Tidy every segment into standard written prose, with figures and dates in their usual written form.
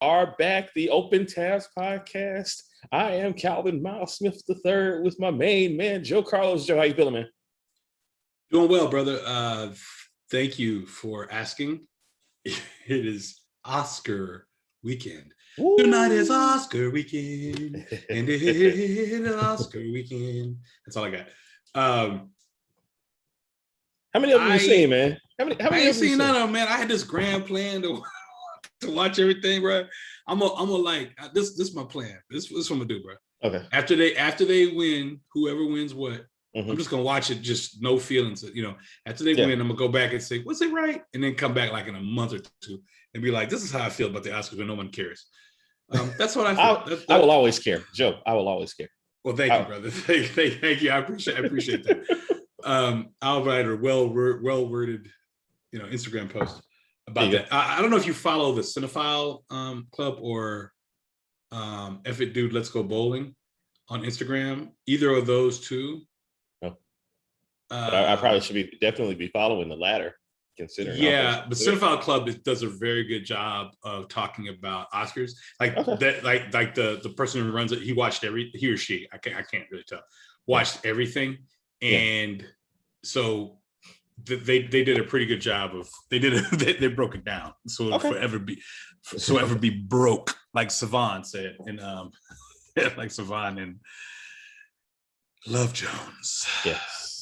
are back, the Open Tabs podcast. I am Calvin Miles Smith III with my main man, Joe Carlos. Joe, how you feeling, man? Doing well, brother. Thank you for asking. It is Oscar weekend. Woo. Tonight is Oscar weekend, and it is Oscar weekend. That's all I got. How many of them you seen, man? How many I ain't seen none of them, man. I had this grand plan to watch everything, bro. I'm gonna like this. This is my plan. This is what I'm gonna do, bro. Okay. After they win, whoever wins what, I'm just gonna watch it, just no feelings. After they win, I'm gonna go back and say, was it right? And then come back like in a month or two and be like, this is how I feel about the Oscars when no one cares. That's what I feel. I will always care, Joe. I will always care. Well, thank you, brother. Thank you. I appreciate that. I'll write a well worded, Instagram post about that. I don't know if you follow the Cinephile Club or F It Dude, Let's Go Bowling on Instagram. Either of those two. No. I probably should definitely be following the latter. Considering the Cinephile Club does a very good job of talking about Oscars. Like the person who runs it, he or she, I can't really tell, watched everything, and so they did a pretty good job of they broke it down so it'll forever be broke, like Savan said, and like Savan and Love Jones.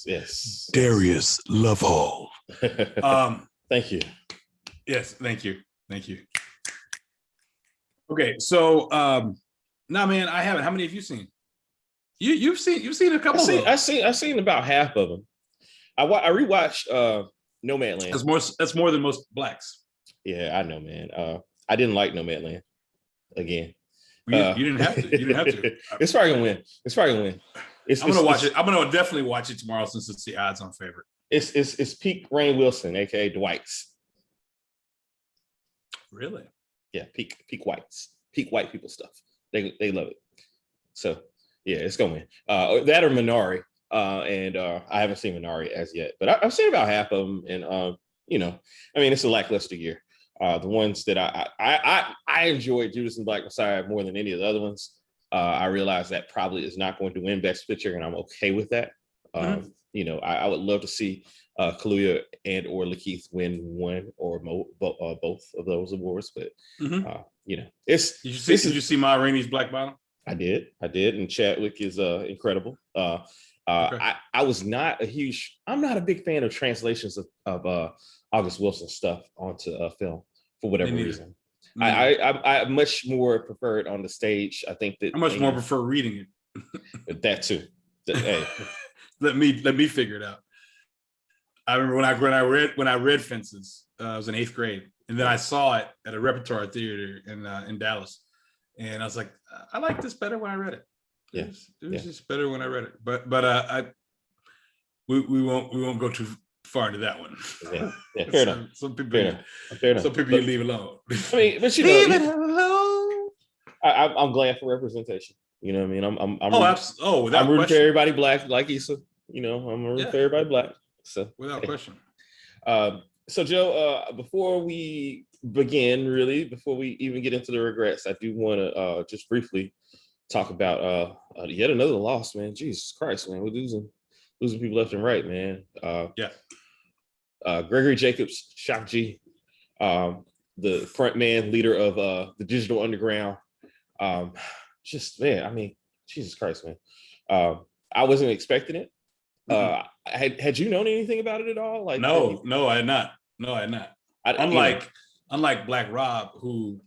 Yes. Darius Lovehall. Thank you. Yes, thank you. Okay, so nah, man, I haven't. How many have you seen? You've seen a couple. I've seen about half of them. I rewatched Nomadland. That's more than most blacks. Yeah, I know, man. I didn't like Nomadland again. You didn't have to. You didn't have to. It's probably gonna win. I'm gonna watch it. I'm gonna definitely watch it tomorrow since it's the odds-on favorite. It's peak Rainn Wilson, aka Dwight's. Really? Yeah, peak whites, peak white people stuff. They love it. So yeah, it's gonna win. That or Minari. And I haven't seen Minari as yet, but I've seen about half of them. And it's a lackluster year. The ones that I enjoyed, Judas and Black Messiah, more than any of the other ones. I realize that probably is not going to win Best Picture, and I'm okay with that. I would love to see Kaluuya and or Lakeith win one or both of those awards, but Did you see Ma Rainey's Black Bottom? I did, and Chadwick is incredible. I was not I'm not a big fan of translations of August Wilson stuff onto film for whatever reason. I much more prefer it on the stage. I think that I much more prefer reading it. That too. Hey, let me figure it out. I remember when I read Fences. I was in 8th grade, and then I saw it at a repertoire theater in Dallas, and I was like, I like this better when I read it. It was just better when I read it. But we won't go too far into that one. Yeah, fair enough. Some people you leave alone. I mean, but leave it alone. I'm glad for representation. You know what I mean? I'm rooting for everybody black, like Issa. I'm rooting for everybody black. So without question. So Joe, before we begin, really, before we even get into the regrets, I do want to just briefly talk about yet another loss, man. Jesus Christ, man, we're losing people left and right, man. Gregory Jacobs, Shock G, the front man, leader of the Digital Underground. Jesus Christ, man. I wasn't expecting it. Had you known anything about it at all? Like, no, I had not. Unlike Black Rob, who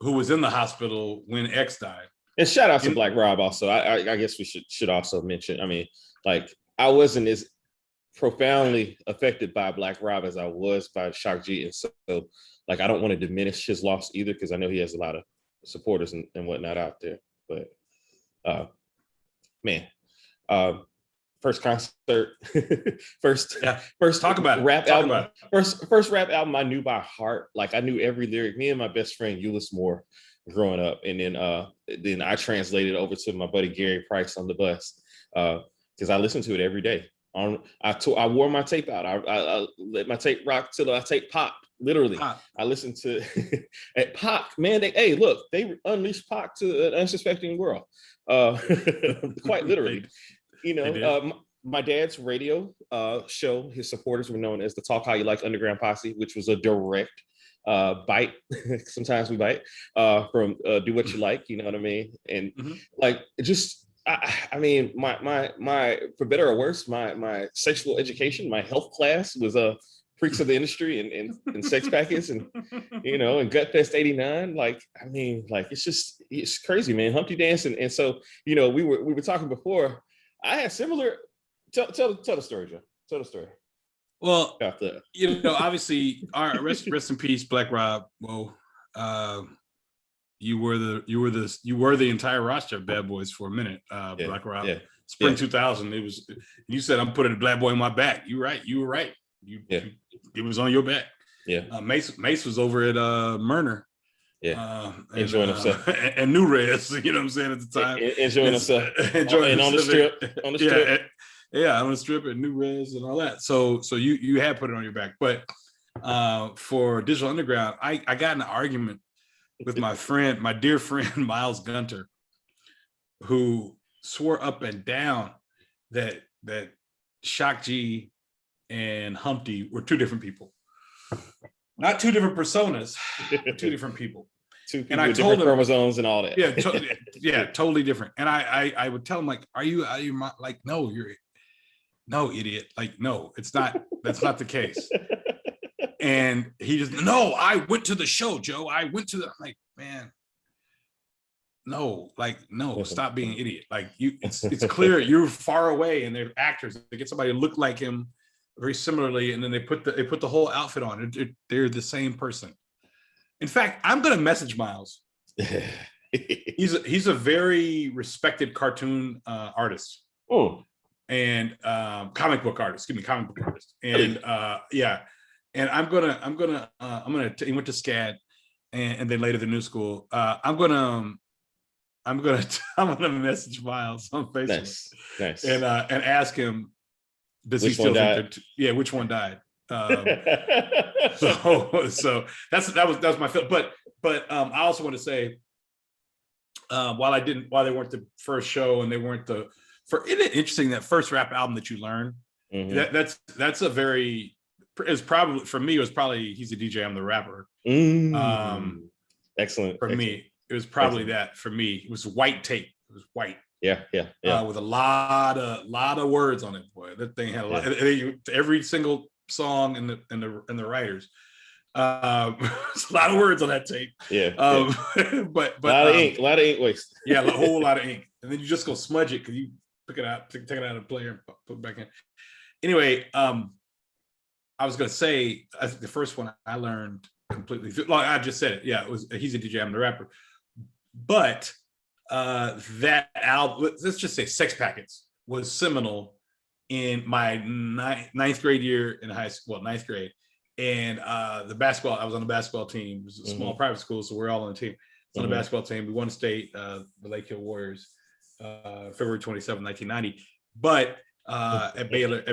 was in the hospital when X died. And shout out to Black Rob also. I guess we should also mention. I mean, like, I wasn't as profoundly affected by Black Rob as I was by Shock G, and so like I don't want to diminish his loss either, because I know he has a lot of supporters and whatnot out there. But first concert, first talk about rap album, first rap album I knew by heart. Like, I knew every lyric. Me and my best friend Euless Moore growing up, and then I translated over to my buddy Gary Price on the bus because I listened to it every day I wore my tape out. I let my tape rock till my tape popped. Literally, Pop. I listened to at Pac. Man, they unleashed Pac to an unsuspecting world. Quite literally, my dad's radio show. His supporters were known as the Talk How You Like Underground Posse, which was a direct bite. Sometimes we bite from Do What You Like. You know what I mean? And like just. I mean, my for better or worse, my sexual education, my health class was freaks of the industry and sex packets and and Gut Fest '89. Like, I mean, like it's crazy, man. Humpty Dance and so we were talking before. I had similar. Tell the story, Joe. Tell the story. Well, obviously, our rest in peace, Black Rob. Well, you were the entire roster of Bad Boys for a minute, Black Rob. Yeah. Spring 2000. It was. You said I'm putting a Black Boy on my back. You right. You were right. It was on your back. Yeah. Mace was over at Myrner. Yeah. Enjoying himself. And New Rez, you know what I'm saying, at the time. Enjoying himself. And on the strip. On the strip. Yeah, on the strip at New Rez and all that. So you had put it on your back. But for Digital Underground, I got in an argument with my dear friend Miles Gunter, who swore up and down that Shock G and Humpty were two different people. Not two different personas, but two different people. Two people with different chromosomes and all that. Yeah, totally different. And I would tell him, like, are you out of your mind? Like, no, idiot. Like, no, it's not. That's not the case. And he just, no, I went to the show, Joe. I'm like, man, no, stop being an idiot. Like, it's clear you're far away, and they're actors. They get somebody to look like him very similarly, and then they put the whole outfit on. They're the same person. In fact, I'm gonna message Miles. He's a very respected cartoon artist. Oh, and comic book artist. And and I'm gonna he went to SCAD and then later the New School. I'm gonna message Miles on Facebook. Nice. And ask him, does he still think that? Which one died? So that was my feel. But I also want to say, while they weren't the first show and they weren't isn't it interesting that first rap album that you learn? That's a very, it's probably, for me, it was probably He's a DJ, I'm the Rapper. Excellent. For me, it was probably that. For me, it was white tape. It was white. Yeah. With a lot of words on it. Boy, that thing had a lot. Every single song and the writers. There's a lot of words on that tape. Yeah. But a lot of ink waste. Yeah, a whole lot of ink, and then you just go smudge it because you pick it out, take it out of the player, and put it back in. Anyway, I was gonna say, I think the first one I learned completely. Like I just said it. Yeah, it was He's a DJ, I'm the Rapper. But that album, let's just say Sex Packets, was seminal in my ninth grade year in high school. Well, ninth grade. And I was on the basketball team. It was a small private school, so we're all on the team. On the basketball team, we won state, the Lake Hill Warriors, February 27, 1990. But at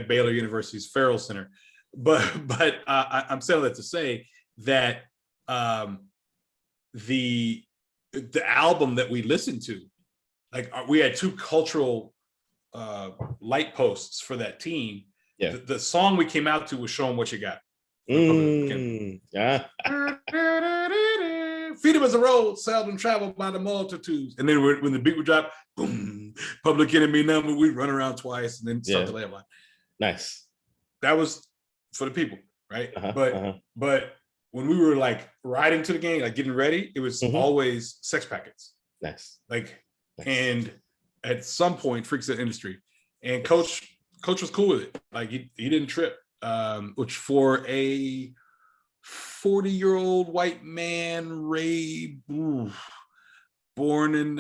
Baylor University's Farrell Center. But I'm saying that to say that the album that we listened to, like, we had two cultural light posts for that team. Yeah. The song we came out to was Show 'Em What You Got. Yeah. Freedom is a road seldom traveled by the multitudes. And then when the beat would drop, boom, Public Enemy number, we'd run around twice and then start the landline. Nice. That was for the people, right? But when we were like riding to the game, like getting ready, it was always Sex Packets. Nice. And at some point, Freaks of the Industry. And Coach was cool with it. Like he didn't trip. Which for a 40-year-old white man, born in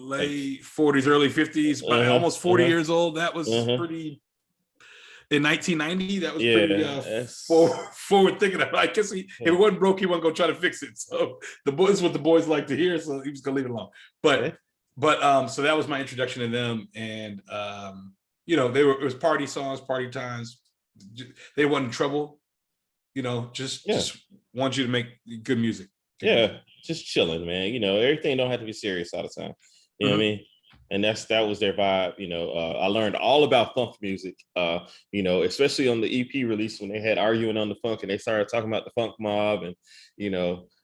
late 40s, early 50s, but almost 40 years old, that was pretty. In 1990, that was pretty forward thinking. I guess if it wasn't broke, he wasn't gonna try to fix it. So is what the boys like to hear. So he was gonna leave it alone. But so that was my introduction to them, and it was party songs, party times. They wasn't trouble, just want you to make good music. Yeah, just chilling, man. Everything don't have to be serious all the time. You know what I mean? And that was their vibe. I learned all about funk music. Especially on the EP release when they had Arguing on the Funk and they started talking about the Funk Mob and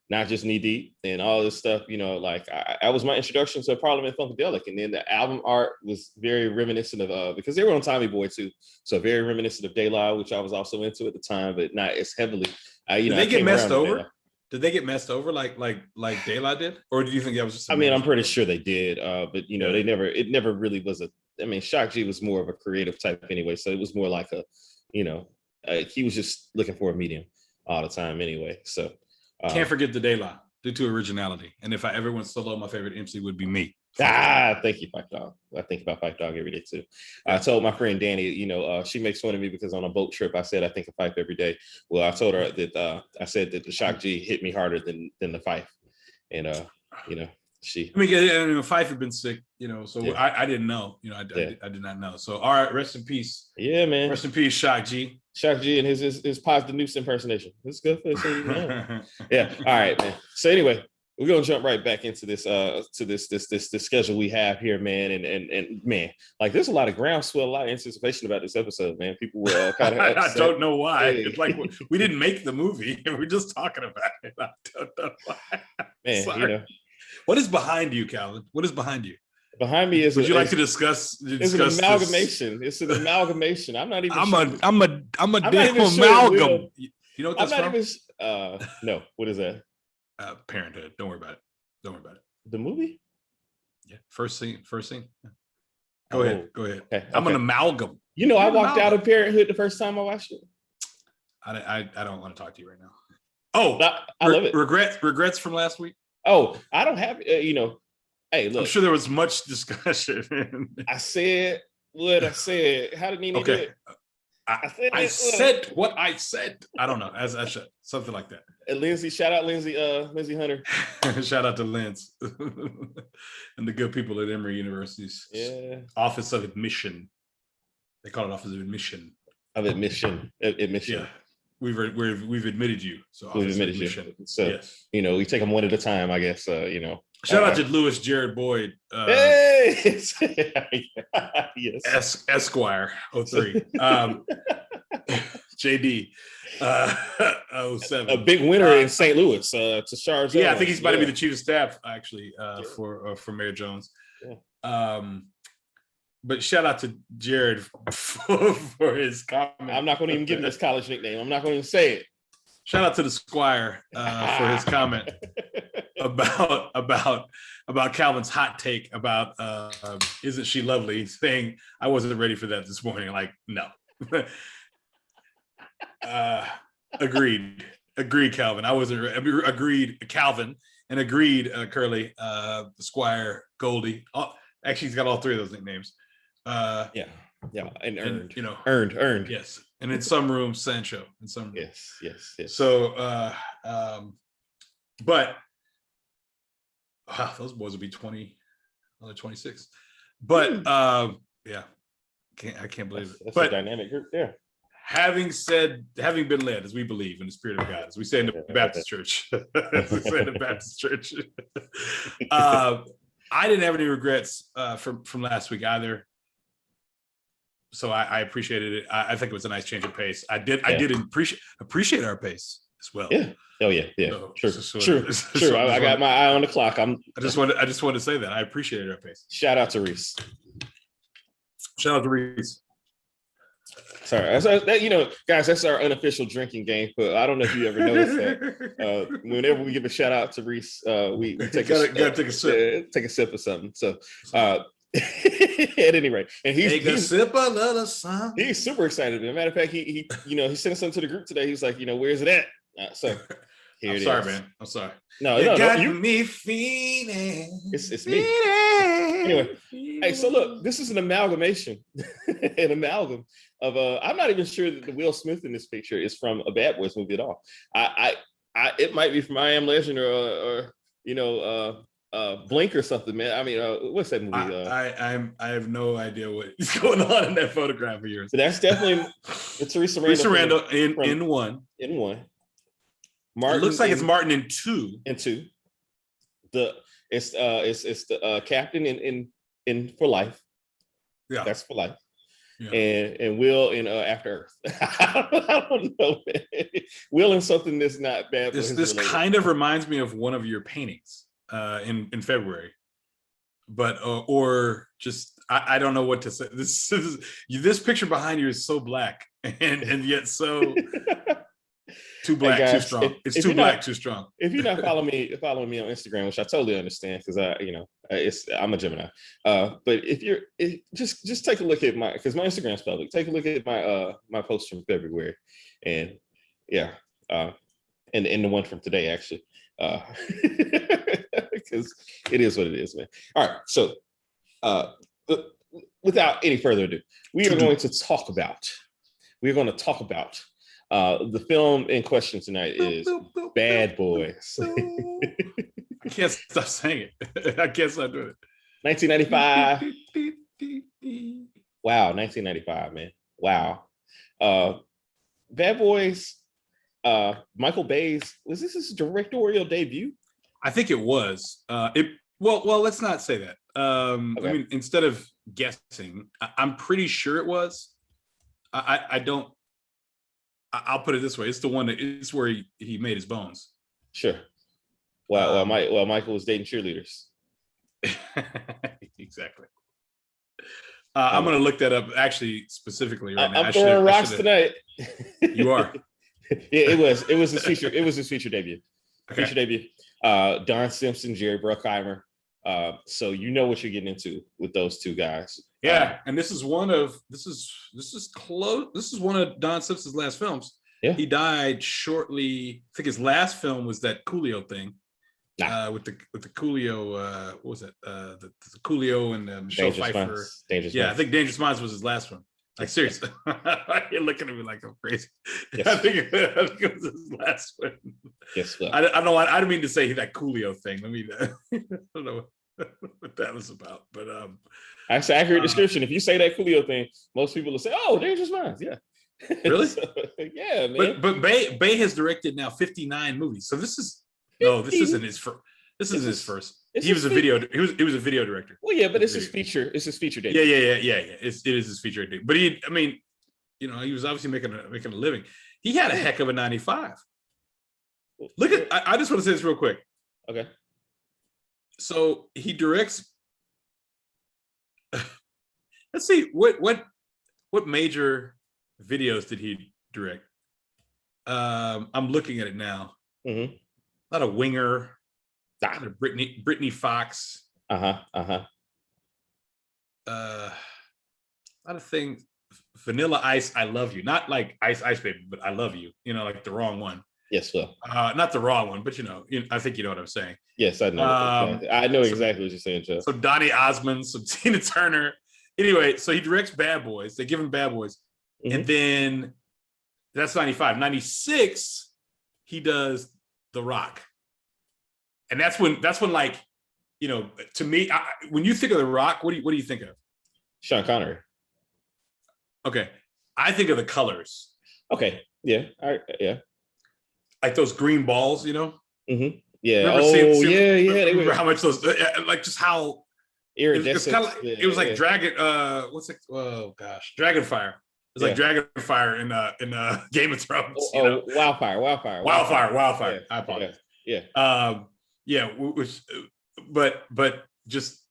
not just Knee Deep and all this stuff. I was my introduction to Parliament Funkadelic, and then the album art was very reminiscent of because they were on Tommy Boy too, so very reminiscent of De La, which I was also into at the time, but not as heavily. Did they get messed over? Did they get messed over like De La did, or do you think that was just? I'm pretty sure they did, but they never. It never really was Shock G was more of a creative type anyway, so it was more like he was just looking for a medium all the time anyway. So can't forget the De La due to originality, and if I ever went solo, my favorite MC would be me. Thank you, Phife Dawg. I think about Phife Dawg every day too. I told my friend Danny, she makes fun of me because on a boat trip I said I think of Phife every day. Well, I told her that I said that the Shock G hit me harder than the Phife, and she. Phife had been sick, so yeah. I didn't know, I did not know. So all right, rest in peace. Yeah, man. Rest in peace, Shock G. Shock G and his Positive Noose impersonation. It's good for yeah. All right, man. So anyway. We're gonna jump right back into this this schedule we have here, man, and man, there's a lot of groundswell, a lot of anticipation about this episode, man. People were kind of I don't know why. Hey. It's like we didn't make the movie, we're just talking about it. I don't know why. Man, sorry. What is behind you, Calvin? What is behind you? Behind me is. Would you like to discuss? It's an amalgamation. It's an amalgamation. I'm not even. I'm a damn amalgam. You know what that's from? No. What is that? Parenthood. Don't worry about it. The movie? Yeah. First scene. Go ahead. Okay. I'm an amalgam. I walked out of Parenthood the first time I watched it. I don't want to talk to you right now. Oh, I love it. Regrets from last week? Oh, I don't have hey, look. I'm sure there was much discussion. I said what I said. How did Nene do it? I said what I said. I don't know. As I should, something like that. And Lindsay, shout out Lindsay Hunter. Shout out to Linz and the good people at Emory University's Office of Admission. They call it Office of Admission. Admission. Yeah, we've admitted you. So we've admitted you. So yes. We take them one at a time, I guess. Shout out to Louis Jared Boyd. Hey! Yes. Esquire 03. JD 07. A big winner in St. Louis to Charles. Yeah, I think he's about to be the chief of staff actually for Mayor Jones. Yeah. But shout out to Jared for his comment. I'm not going to even give him his college nickname. I'm not going to even say it. Shout out to the Squire for his comment about Calvin's hot take about isn't she lovely, saying I wasn't ready for that this morning. Like, no. Agreed, Calvin. I wasn't agreed, Calvin, and agreed, Curly, Squire, Goldie. Actually, he's got all three of those nicknames. And earned. Earned. Yes. And in some rooms, Sancho. In some rooms. Yes. So but those boys will be 20, another 26. But yeah. I can't believe it. That's a dynamic group there. Having been led, as we believe in the Spirit of God, as we say in the Baptist Church. I didn't have any regrets from last week either. So I appreciated it. I think it was a nice change of pace. I did appreciate our pace as well. Yeah. Oh yeah. So, true. I got my eye on the clock. I just wanted to say that I appreciated our pace. Shout out to Reese. Sorry, guys, that's our unofficial drinking game. But I don't know if you ever noticed that. Whenever we give a shout out to Reese, we take take a sip of something. So, at any rate, and he's sip another song. He's super excited. As a matter of fact, he sent something to the group today. He's like, where's it at? So here it is. I'm sorry, man. I'm sorry. No, me feeling. It's me. Anyway, hey, so look, this is an amalgamation, an amalgam of I'm not even sure that the Will Smith in this picture is from a Bad Boys movie at all. It might be from I Am Legend or Blink or something, man. I mean, what's that movie? I have no idea what is going on in that photograph of yours. But that's definitely Teresa Randall. Teresa Randall in one. In one. Martin, it looks like it's Martin in two. In two. It's the captain in For Life. Yeah, that's For Life. Yeah. And Will in After Earth. I don't know, man. Will in something that's not bad. This kind of reminds me of one of your paintings in February, but or just I don't know what to say. This picture behind you is so black and yet so too black, guys, too strong. It's too black, too strong. If you're not following me on Instagram, which I totally understand because I'm a Gemini. But if just take a look at because my Instagram's public. Take a look at my post from February, and yeah, and the one from today actually, because it is what it is, man. All right, so without any further ado, we are going to talk about. The film in question tonight is Bad Boys. I can't stop saying it. I can't stop doing it. 1995. Wow, 1995, man. Wow. Bad Boys. Michael Bay's, was this his directorial debut? I think it was. Well, let's not say that. Okay. I mean, instead of guessing, I'm pretty sure it was. I don't. I'll put it this way: it's the one it's where he made his bones. Sure. Well, Michael was dating cheerleaders. Exactly. I'm going to look that up actually specifically right now. I'm throwing rocks tonight. You are. It was his feature. It was his feature debut. Okay. Feature debut. Don Simpson, Jerry Bruckheimer. So you know what you're getting into with those two guys. Yeah, and this is one of Don Simpson's last films. Yeah. He died shortly. I think his last film was that Coolio thing. With the Coolio, what was it? The Coolio and Michelle Pfeiffer. I think Dangerous Minds was his last one. Like seriously, you're looking at me like I'm crazy. Yes. I think it was his last one. Yes, I don't know. I didn't mean to say that Coolio thing. I don't know what that was about, but that's an accurate description. If you say that Coolio thing, most people will say, "Oh, Dangerous Minds." Yeah. Really? So, yeah, man. But Bay has directed now 59 movies. So this isn't his first. This is his first. He was a video director. Well, yeah, but it's his feature. It's his feature debut. Yeah. It is his feature debut. But he was obviously making a living. He had a heck of a 95. Look at. I just want to say this real quick. Okay. So he directs. Let's see what major videos did he direct? I'm looking at it now. Mm-hmm. A lot of Winger. A lot of Brittany Fox. A lot of things. Vanilla Ice, I Love You. Not like Ice Baby, but I Love You. Like the wrong one. Yes, Phil. Not the wrong one, but I think you know what I'm saying. Yes, I know. I know exactly what you're saying, Jeff. So Donny Osmond, some Tina Turner. Anyway, so he directs Bad Boys. They give him Bad Boys. Mm-hmm. And then that's 95. 96, he does The Rock. And that's when like, to me, when you think of The Rock, what do you think of? Sean Connery. Okay. I think of the colors. Okay. Yeah. Yeah. Like those green balls, Mm-hmm. Yeah. Remember how much those, like just how iridescent. It was like Dragon. What's it? Oh gosh, Dragonfire. It's like Dragonfire in Game of Thrones. Wildfire. Yeah. I apologize. Yeah. But just,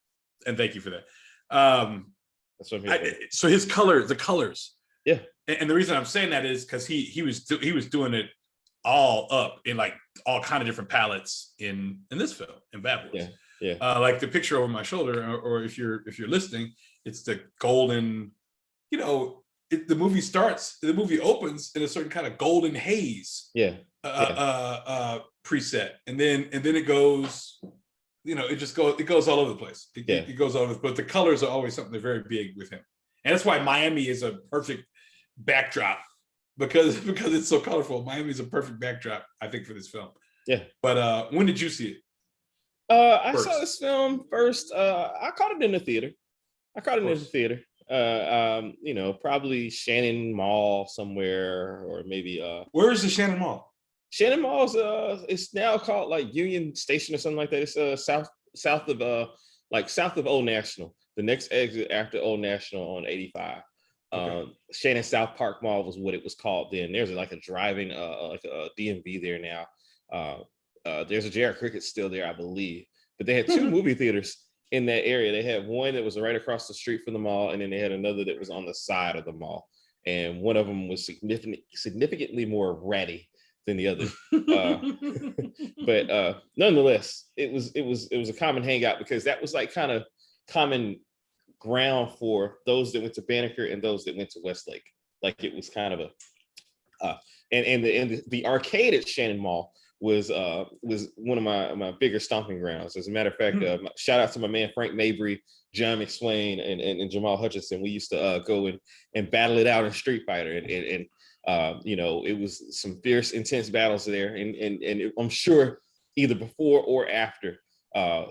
and thank you for that. That's what I'm here so the colors. Yeah. And the reason I'm saying that is because he was doing it all up in like all kind of different palettes in this film in Bad Boys. Yeah. Like the picture over my shoulder, or if you're listening, it's the golden. The movie opens in a certain kind of golden haze. Preset, and then it goes. It goes all over the place. It goes all over, but the colors are always something very big with him, and that's why Miami is a perfect backdrop because it's so colorful. Miami is a perfect backdrop, I think, for this film. Yeah. But when did you see it? I saw First. this film first. I caught it in the theater. You know, probably Shannon Mall somewhere, or maybe Where is the Shannon Mall? Shannon Mall's it's now called like Union Station or something like that. It's south of like south of Old National. The next exit after Old National on 85. Okay. Shannon South Park Mall was what it was called then. There's like a driving like a DMV there now. There's a JR Cricket still there, I believe. But they had two movie theaters in that area. They had one that was right across the street from the mall, and then they had another that was on the side of the mall. And one of them was significantly more ratty than the other. But nonetheless, it was a common hangout because that was like kind of common ground for those that went to Banneker and those that went to Westlake. Like it was kind of a and the arcade at Shannon Mall was one of my bigger stomping grounds. As a matter of fact, shout out to my man Frank Mabry, John McSwain, and Jamal Hutchinson. We used to go and battle it out in Street Fighter, and you know, it was some fierce, intense battles there. And I'm sure either before or after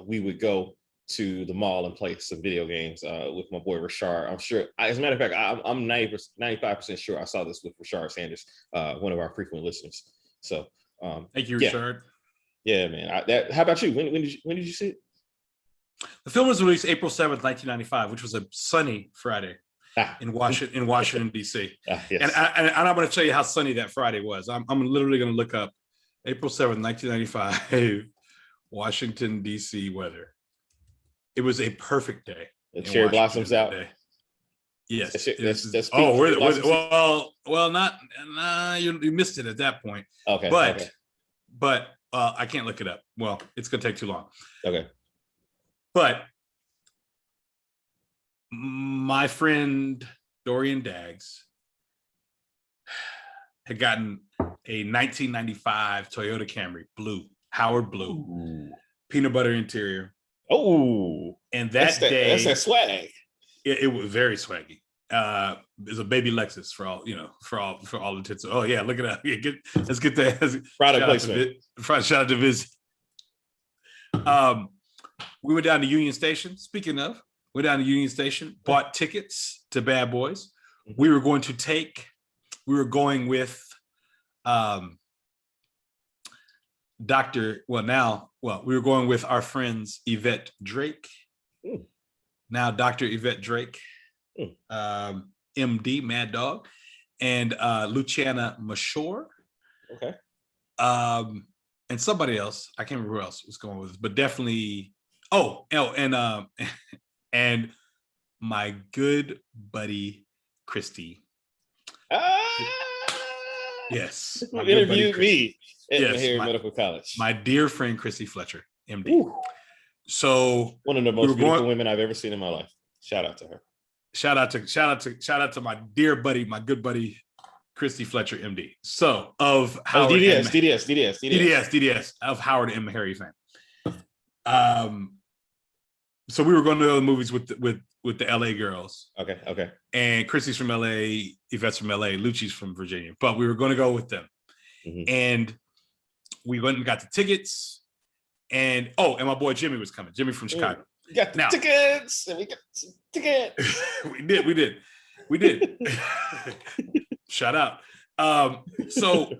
we would go to the mall and play some video games with my boy Rashard. I'm sure, as a matter of fact, I'm 95% sure I saw this with Rashard Sanders, one of our frequent listeners. So thank you, Rashard. Yeah, man. How about you? When did you see it? The film was released April 7th, 1995, which was a sunny Friday in Washington, D.C. Yes. And I'm going to tell you how sunny that Friday was. I'm literally going to look up April 7th, 1995, Washington, D.C. weather. It was a perfect day. The cherry blossoms out. Day. Yes. That's you missed it at that point. Okay. But I can't look it up. Well, it's going to take too long. Okay. But my friend Dorian Daggs had gotten a 1995 Toyota Camry, Howard blue, peanut butter interior. Oh, and that's that swag. It was very swaggy. It's a baby Lexus for all intents. Oh yeah, look at that. Let's get that product placement. Shout out to Viz. We went down to Union Station. Speaking of, went down to Union Station, bought tickets to Bad Boys. We were going with we were going with our friends Yvette Drake. Now Dr. Yvette Drake, MD, Mad Dog, and Luciana Mashore. Okay. And somebody else. I can't remember who else was going with us, but definitely. And my good buddy Christy. Yes. Who interviewed me at Meharry Medical College. My dear friend Christy Fletcher, MD. Ooh. So one of the most beautiful women I've ever seen in my life. Shout out to her. Shout out to my dear buddy, my good buddy Christy Fletcher, MD. So of Howard DDS of Howard and Meharry fame. So we were going to the movies with the LA girls. Okay. And Christy's from LA, Yvette's from LA, Lucci's from Virginia. But we were going to go with them. Mm-hmm. And we went and got the tickets. And my boy Jimmy was coming. Jimmy from Chicago. We got the tickets. And we got some tickets. We did. Shout out. So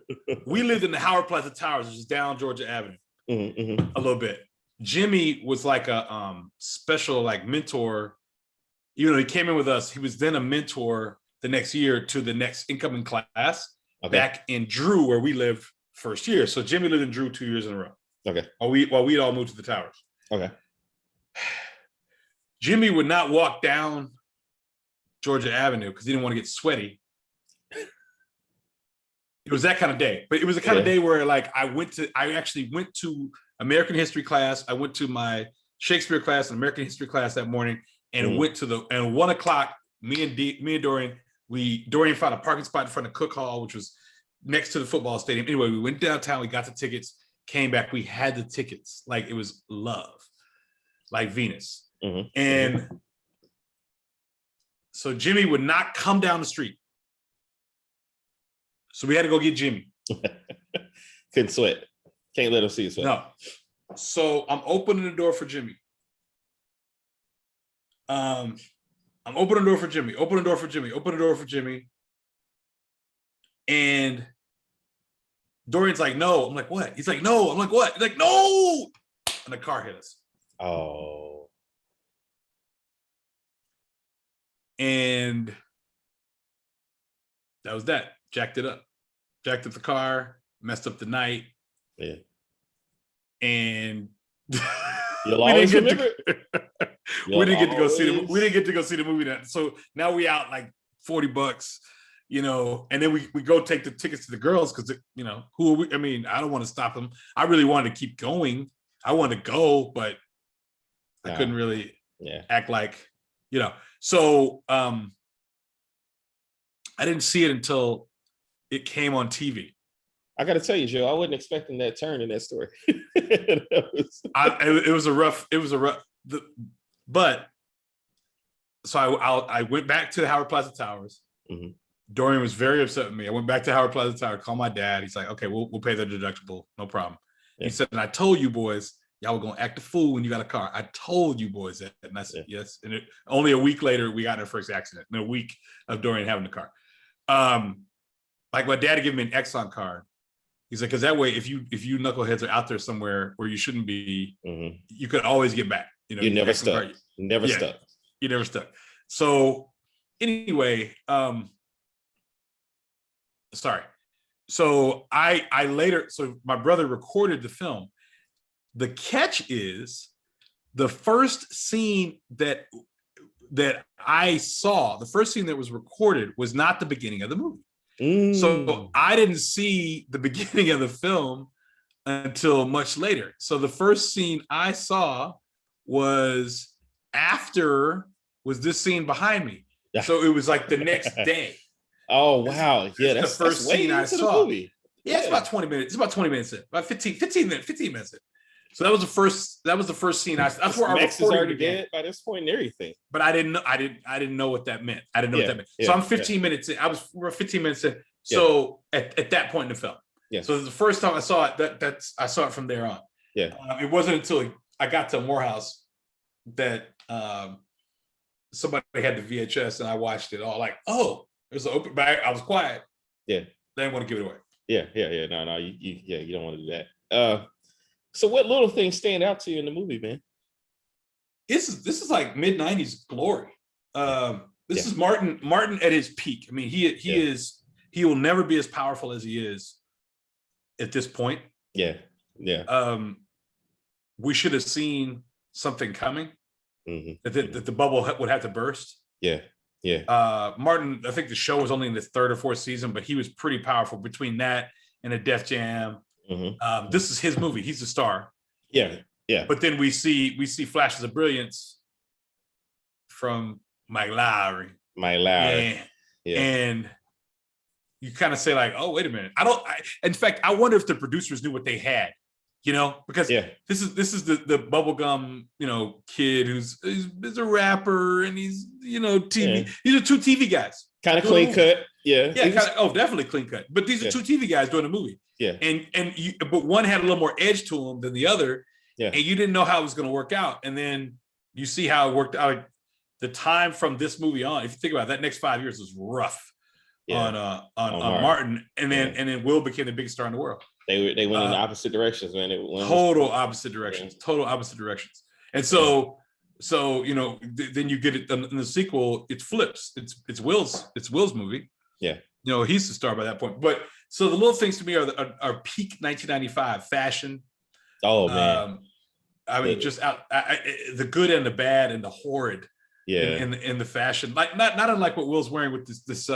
we lived in the Howard Plaza Towers, which is down Georgia Avenue, a little bit. Jimmy was like a special like mentor. You know, he came in with us. He was then a mentor the next year to the next incoming class back in Drew, where we lived first year. So Jimmy lived in Drew 2 years in a row. Okay. While we'd all moved to the towers. Okay. Jimmy would not walk down Georgia Avenue because he didn't want to get sweaty. It was that kind of day, but it was the kind of day where like I actually went to American history class. I went to my Shakespeare class and American history class that morning and went to and 1 o'clock, me and Dorian, Dorian found a parking spot in front of Cook Hall, which was next to the football stadium. Anyway, we went downtown, we got the tickets, came back, we had the tickets. Like it was love, like Venus. Mm-hmm. And so Jimmy would not come down the street. So we had to go get Jimmy. Couldn't sweat. Can't let him see you sweat. No. So I'm opening the door for Jimmy. I'm opening the door for Jimmy. Open the door for Jimmy. Open the door for Jimmy. And Dorian's like, no. I'm like, what? He's like, no. I'm like, what? He's like, no. And the car hit us. Oh. And that was that. Jacked it up. Jacked up the car. Messed up the night. Yeah. And You'll always remember. We didn't get to go see the. We didn't get to go see the movie. That so now we out like $40, you know, and then we go take the tickets to the girls because you know who are we? I mean, I don't want to stop them. I really wanted to keep going. I wanted to go, but I couldn't really act like, you know. So I didn't see it until it came on TV. I got to tell you, Joe, I wasn't expecting that turn in that story. It was a rough. But so I went back to the Howard Plaza Towers. Mm-hmm. Dorian was very upset with me. I went back to Howard Plaza Tower, called my dad. He's like, okay, we'll pay the deductible, no problem. Yeah. He said, and I told you boys, y'all were gonna act a fool when you got a car. I told you boys that, and I said yes. And only a week later, we got in our first accident. In a week of Dorian having the car. Like my dad gave me an Exxon card. He's like, because that way, if you knuckleheads are out there somewhere where you shouldn't be, you could always get back. You know, you never stuck. Never stuck. You never stuck. So anyway, sorry. So I later, so my brother recorded the film. The catch is the first scene that I saw, the first scene that was recorded was not the beginning of the movie. So I didn't see the beginning of the film until much later. So the first scene I saw was this scene behind me. Yeah. So it was like the next day. Oh wow. Yeah, that's the first scene I saw. Yeah, it's about 20 minutes. It's about 20 minutes in. About 15 minutes in. So that was the first scene I that's where Max is already dead by this point and everything. But I didn't know what that meant. I didn't know what that meant. So I'm 15 minutes in. We're 15 minutes in. So at that point in the film. Yeah. So the first time I saw it, I saw it from there on. Yeah. It wasn't until I got to Morehouse that somebody had the VHS and I watched it all. Like, oh, there's an open bag. I was quiet. Yeah. They didn't want to give it away. Yeah. No, you don't want to do that. So what little things stand out to you in the movie, man? This is like mid-90s glory. This is Martin at his peak. I mean, he will never be as powerful as he is at this point. Yeah. We should have seen something coming. That the bubble would have to burst. Yeah. Martin, I think the show was only in the third or fourth season, but he was pretty powerful between that and a Def Jam. This is his movie. He's the star. Yeah. But then we see flashes of brilliance from Mike Lowrey. Yeah. And you kind of say like, oh, wait a minute. In fact, I wonder if the producers knew what they had, you know, because this is the bubblegum, you know, kid who's a rapper and he's, you know, TV. These are two TV guys. Kind of clean cut. Yeah. Definitely clean cut. But these are two TV guys doing a movie. Yeah. But one had a little more edge to him than the other. Yeah. And you didn't know how it was going to work out. And then you see how it worked out. The time from this movie on, if you think about it, that next 5 years was rough on Martin. And then Will became the biggest star in the world. They went in the opposite directions, man. Total opposite directions. And so you know, then you get it in the sequel, it flips. It's Will's movie. Yeah. You know, he's the star by that point. But so the little things to me are peak 1995 fashion. Oh man. I mean, just the good and the bad and the horrid. Yeah. In the fashion, like not unlike what Will's wearing with this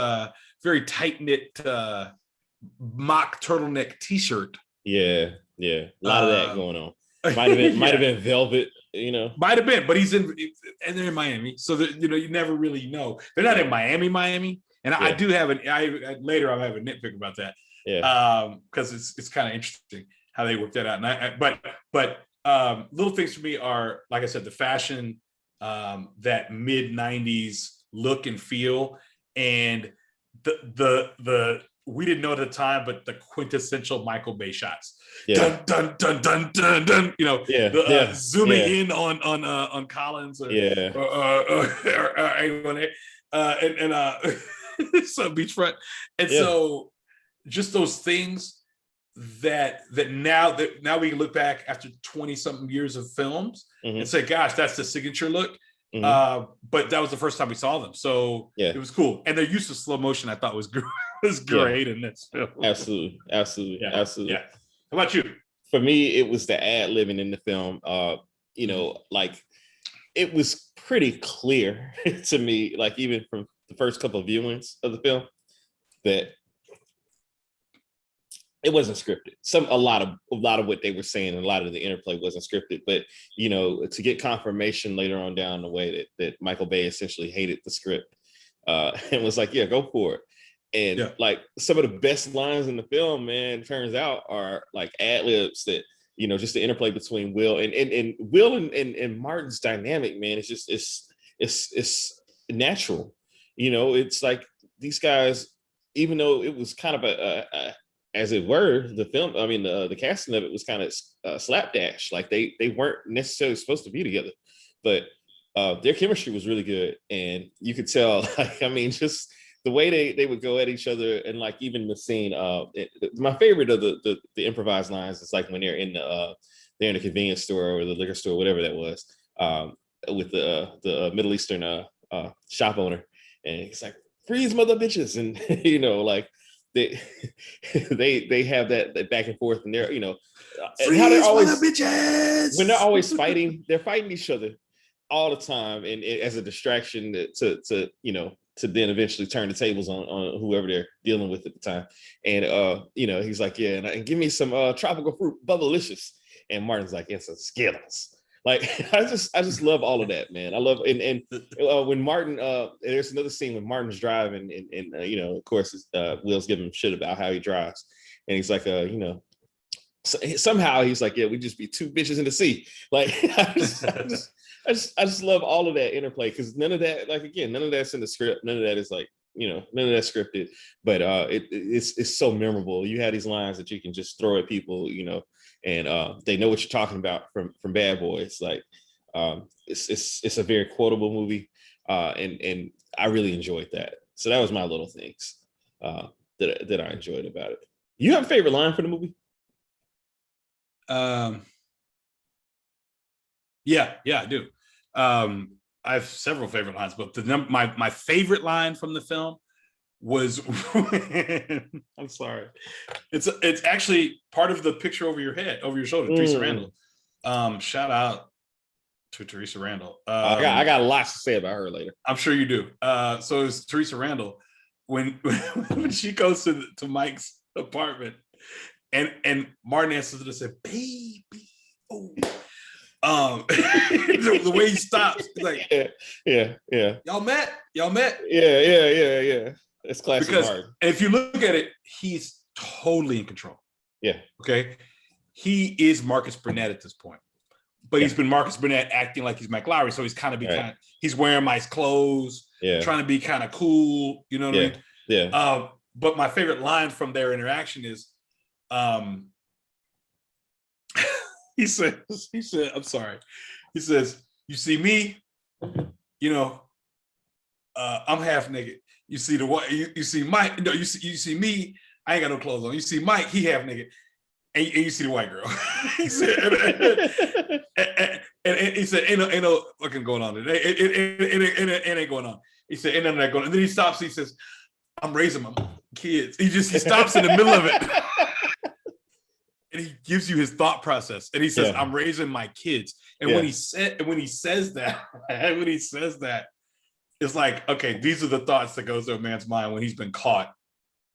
very tight knit mock turtleneck T-shirt. Yeah. A lot of that going on. Might have been velvet. You know, might have been, but and they're in Miami, so you know, you never really know. They're not in Miami, and I do have later I'll have a nitpick about that. Yeah. Because it's kind of interesting how they worked that out. And but little things for me are, like I said, the fashion, that mid 90s look and feel, and the we didn't know at the time, but the quintessential Michael Bay shots. Yeah. Dun dun dun dun dun dun. You know, zooming in on Collins or anyone there, so beachfront, and so just those things that now we can look back after 20 something years of films and say, gosh, that's the signature look. But that was the first time we saw them, so it was cool. And their use of slow motion, I thought was great in this film. Absolutely. Yeah. How about you? For me, it was the ad libbing in the film. You know, like it was pretty clear to me, like even from the first couple of viewings of the film, that it wasn't scripted. A lot of what they were saying and a lot of the interplay wasn't scripted. But you know, to get confirmation later on down the way that Michael Bay essentially hated the script and was like, yeah, go for it. And like some of the best lines in the film, man, turns out are like ad libs that, you know, just the interplay between Will and Will and Martin's dynamic, man. It's just it's natural. You know, it's like these guys, even though it was kind of a as it were, the film, I mean, the casting of it was kind of slapdash. Like they weren't necessarily supposed to be together, but their chemistry was really good. And you could tell, like, I mean, just the way they would go at each other. And like, even the scene, my favorite of the improvised lines is like when they're in the convenience store or the liquor store, whatever that was, with the Middle Eastern shop owner. And he's like, freeze mother bitches. And, you know, like, they have that back and forth, and they're, you know, and how they're always bitches. When they're always fighting, they're fighting each other all the time, and as a distraction to you know, to then eventually turn the tables on whoever they're dealing with at the time. And you know, he's like, yeah, and give me some tropical fruit, Bubblicious, and Martin's like, it's a Skittles. Like, I just love all of that, man. I love and when Martin, there's another scene when Martin's driving, and you know, of course, Will's giving him shit about how he drives, and he's like, you know, somehow he's like, yeah, we just be two bitches in the sea. Like, I just love all of that interplay, because none of that, like, again, none of that's in the script, none of that is like, you know, none of that's scripted, but it's so memorable. You have these lines that you can just throw at people, you know, and they know what you're talking about from Bad Boys. Like, it's a very quotable movie, and I really enjoyed that. So that was my little things that I enjoyed about it. You have a favorite line for the movie? Yeah, I do. I have several favorite lines, but my favorite line from the film was I'm sorry. It's actually part of the picture over your shoulder, Teresa Randall. Shout out to Teresa Randall. I got a lot to say about her later. I'm sure you do. So it's Teresa Randall when she goes to Mike's apartment, and Martin answers it and said, "Baby, oh." The way he stops, like, yeah. Y'all met. Yeah. It's classic. Because if you look at it, he's totally in control. Yeah. Okay. He is Marcus Burnett at this point, but he's been Marcus Burnett acting like he's Mike Lowrey, so he's he's wearing Mike's clothes, trying to be kind of cool. You know what I mean? Yeah. But my favorite line from their interaction is, he said, I'm sorry. He says, you see me, you know, I'm half naked. You see you see Mike, no, you see me, I ain't got no clothes on. You see Mike, he half naked. And you see the white girl. He said, and he said, ain't no fucking going on today. It ain't going on. He said, ain't none of that going on. And then he stops, he says, I'm raising my kids. He stops in the middle of it. And he gives you his thought process, and he says, "I'm raising my kids." And when he says that, it's like, okay, these are the thoughts that goes through a man's mind when he's been caught.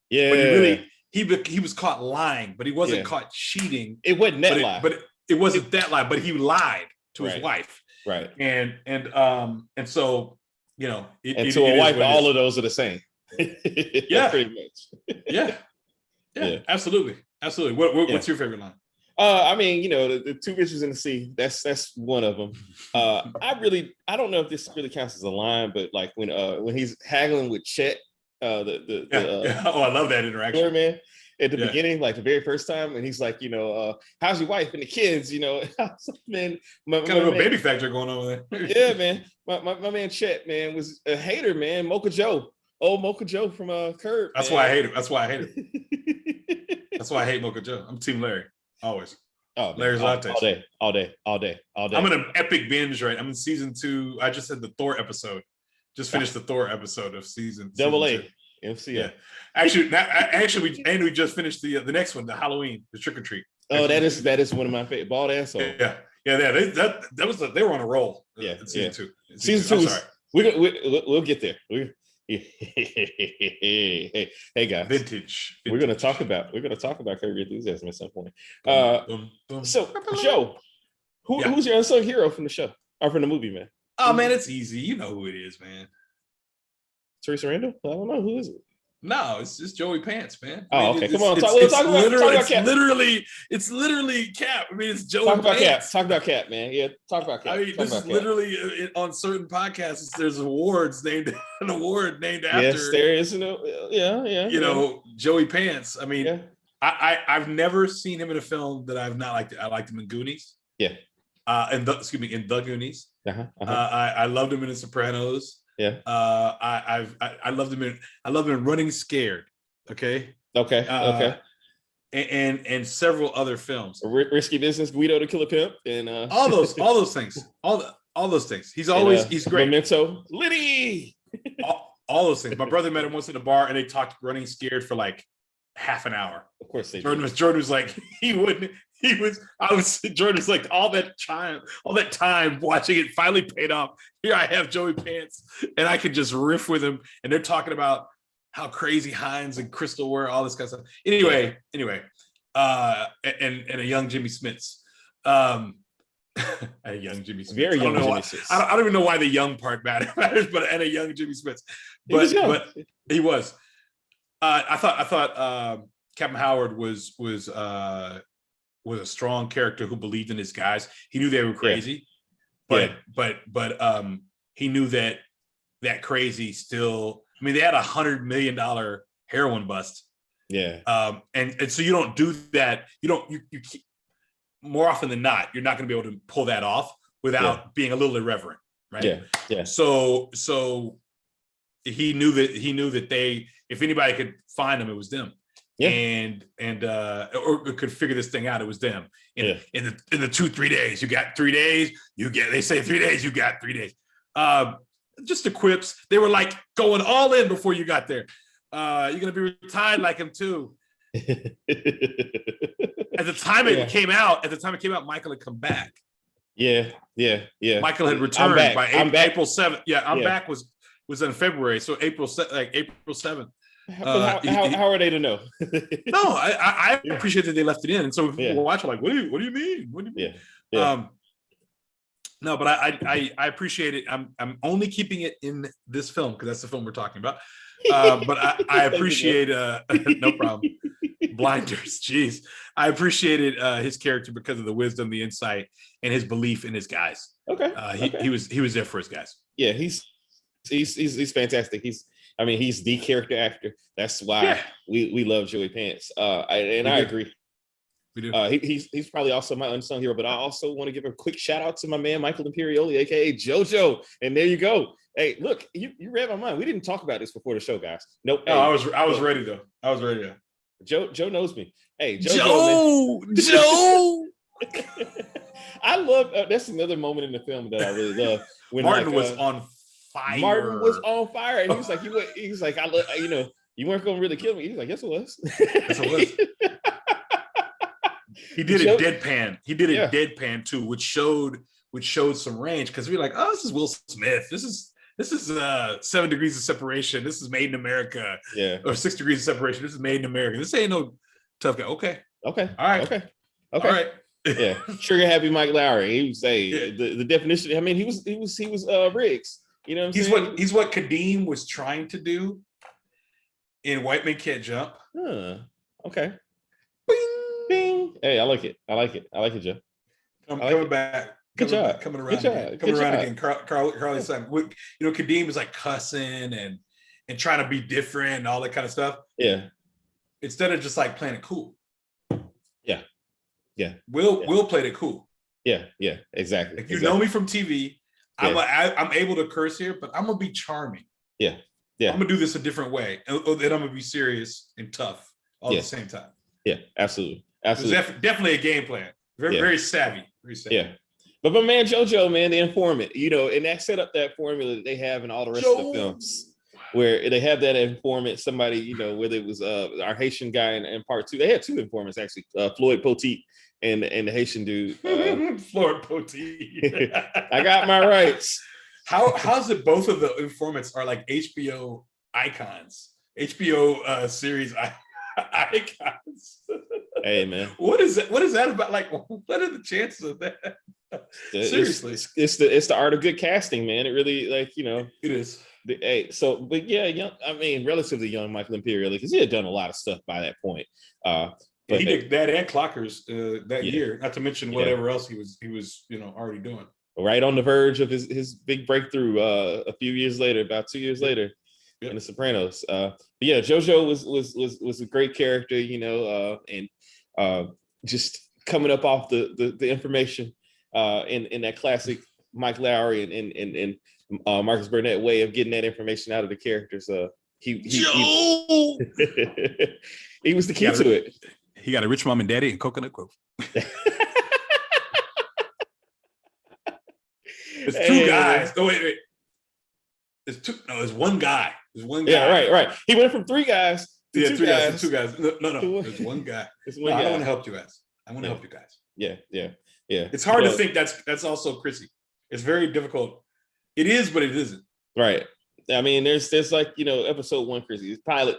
Yeah, but he was caught lying, but he wasn't caught cheating. It wasn't that lie, but it wasn't that lie. But he lied to his wife, right? And so, you know, to a wife, all of those are the same. Yeah, pretty much. Yeah, absolutely. Absolutely. What's your favorite line? I mean, you know, the two bitches in the sea. That's one of them. I don't know if this really counts as a line, but like when he's haggling with Chet Oh, I love that interaction. Man, at the beginning, like the very first time, and he's like, how's your wife and the kids? Man, kind of a baby factor going on with it. Yeah, man. My man Chet, man, was a hater, man. Mocha Joe. Old Mocha Joe from Curb. That's why I hate him. That's why I hate him. That's why I hate Mocha Joe. I'm Team Larry. Always. Oh, Larry's lattes. All day. I'm in an epic binge, right? I'm in season 2. I just had the Thor episode. Just finished the Thor episode of season Double season A. MCA. Yeah. We just finished the next one, the Halloween, the trick or treat. Oh, that is one of my favorite. Bald asshole. Yeah. They were on a roll. Yeah. Season 2. Season 2. We'll get there. Hey guys. Vintage. We're gonna talk about Curb Your Enthusiasm at some point. So Joe, who's your unsung hero from the show or from the movie, man? Oh man, it's easy. You know who it is, man. Teresa Randall? I don't know. Who is it? No, it's just Joey Pants, man. Okay. Come on. Talk about Cap. It's literally Cap. I mean, it's Joey Pants. Talk about Cap, man. Yeah, talk about Cap. I mean, this is literally on certain podcasts. There's an award named after. Yes, there is. Yeah. Joey Pants. I mean, I've never seen him in a film that I've not liked. I liked him in Goonies. Yeah. In The Goonies. I loved him in The Sopranos. Yeah. I loved him in Running Scared. Okay. And several other films. Risky Business, Guido the Killer Pimp, and all those things. All those things. He's great. Memento, Liddy. all those things. My brother met him once in a bar, and they talked Running Scared for like half an hour. Of course they Jordan was like, Jordan was like, all that time watching it finally paid off. Here I have Joey Pants, and I could just riff with him, and they're talking about how crazy Hines and Crystal were, all this kind of stuff. Anyway, and a young Jimmy Smits. A young Jimmy Smits. Very young Jimmy Smits. I don't even know why the young part matters, but and a young Jimmy Smits. But he was. I thought Captain Howard was a strong character who believed in his guys. He knew they were crazy, but he knew that crazy still. I mean, they had $100 million heroin bust. Yeah. And so you don't do that. You more often than not, you're not going to be able to pull that off without being a little irreverent, right? Yeah. Yeah. So he knew that they, if anybody could find them, it was them. Yeah. And or could figure this thing out, it was them. In the 2-3 days, you got 3 days, they say 3 days, you got 3 days. Just the quips. They were like going all in before you got there. You're gonna be retired like him too. At the time it came out, Michael had come back. Yeah. Michael had returned by April 7th. I'm back was in February, so April 7th. How are they to know? No, I appreciate that they left it in, and so people watch like, what do you mean? What do you mean? Yeah. No, but I appreciate it. I'm only keeping it in this film because that's the film we're talking about. But I appreciate no problem. Blinders, jeez. I appreciated his character because of the wisdom, the insight, and his belief in his guys. Okay. He was there for his guys. Yeah, he's fantastic. He's the character actor. That's why we love Joey Pants. I agree. We do. He's probably also my unsung hero, but I also want to give a quick shout out to my man Michael Imperioli, aka JoJo. And there you go. Hey, look, you read my mind. We didn't talk about this before the show, guys. Nope. No, I was ready though. I was ready. Joe knows me. Hey, Joe. I love. That's another moment in the film that I really love. When Martin was on fire. Martin was on fire, and he was like, I love. You weren't gonna really kill me. He was like, yes, it was. Yes, it was. He did it deadpan. He did it deadpan too, which showed some range because we were like, oh, this is Will Smith. This is 7 Degrees of Separation. This is Made in America. Yeah. Or 6 Degrees of Separation. This is Made in America. This ain't no tough guy. Okay. All right. Okay. All right. Yeah. Trigger happy Mike Lowry. He would say the definition. I mean, he was Riggs. You know what I'm saying? He's what Kadeem was trying to do in White Men Can't Jump. Okay. Bing. Hey, I like it. Joe. Coming back. Good job. Coming around again. Carly's son. Kadeem is like cussing and and trying to be different and all that kind of stuff. Yeah. Instead of just like playing it cool. Yeah. Yeah. Will played it cool. Yeah. Yeah. Exactly. If you know me from TV, Yeah. I'm able to curse here, but I'm gonna be charming. Yeah. Yeah. I'm gonna do this a different way, and then I'm gonna be serious and tough all at the same time. Yeah. Absolutely. Absolutely. It's definitely a game plan. Very savvy. Very savvy. Yeah. But my man JoJo, man, the informant, you know, and that set up that formula that they have in all the rest of the films, where they have that informant, somebody, you know, whether it was our Haitian guy in part 2. They had 2 informants actually, Floyd Poteet and the Haitian dude. Floyd Poteet. I got my rights. How's it both of the informants are like HBO icons, HBO series icons? Hey man, what is that about? Like, what are the chances of that? Seriously, it's the art of good casting, man. It really, like, you know, it is. But yeah, relatively young Michael Imperioli, because he had done a lot of stuff by that point. But he did that and Clockers that year, not to mention whatever else he was, you know, already doing. Right on the verge of his big breakthrough a few years later, about 2 years later, in The Sopranos. But yeah, JoJo was a great character, you know, and just coming up off the information in that classic Mike Lowry and Marcus Burnett way of getting that information out of the characters. He was the key to it. He got a rich mom and daddy in Coconut Grove. There's 2 guys. Oh wait. There's one guy. There's one guy. Yeah, right. He went from 3 guys to 2 guys. 2 guys. No. There's one guy. I don't want to help you guys. I want to help you guys. Yeah. It's hard to think that's also Chrissy. It's very difficult. It is, but it isn't. Right. I mean, there's like, you know, episode 1 Chrissy, it's pilot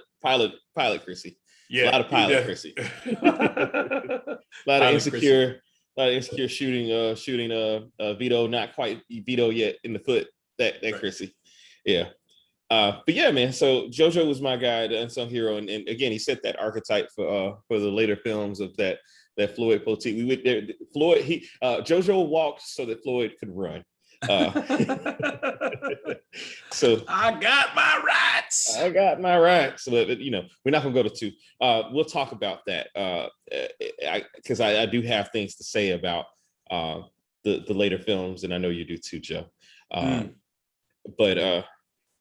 Chrissy. Yeah, a lot of pilot Chrissy. a lot of insecure shooting Vito, not quite Vito yet in the foot. That right. Chrissy. Yeah. But yeah, man. So JoJo was my guy, the unsung hero, and again, he set that archetype for the later films of that Floyd Poteet. JoJo walked so that Floyd could run. So I got my rights. But you know, we're not gonna go to 2. We'll talk about that because I do have things to say about the later films, and I know you do too, Joe. But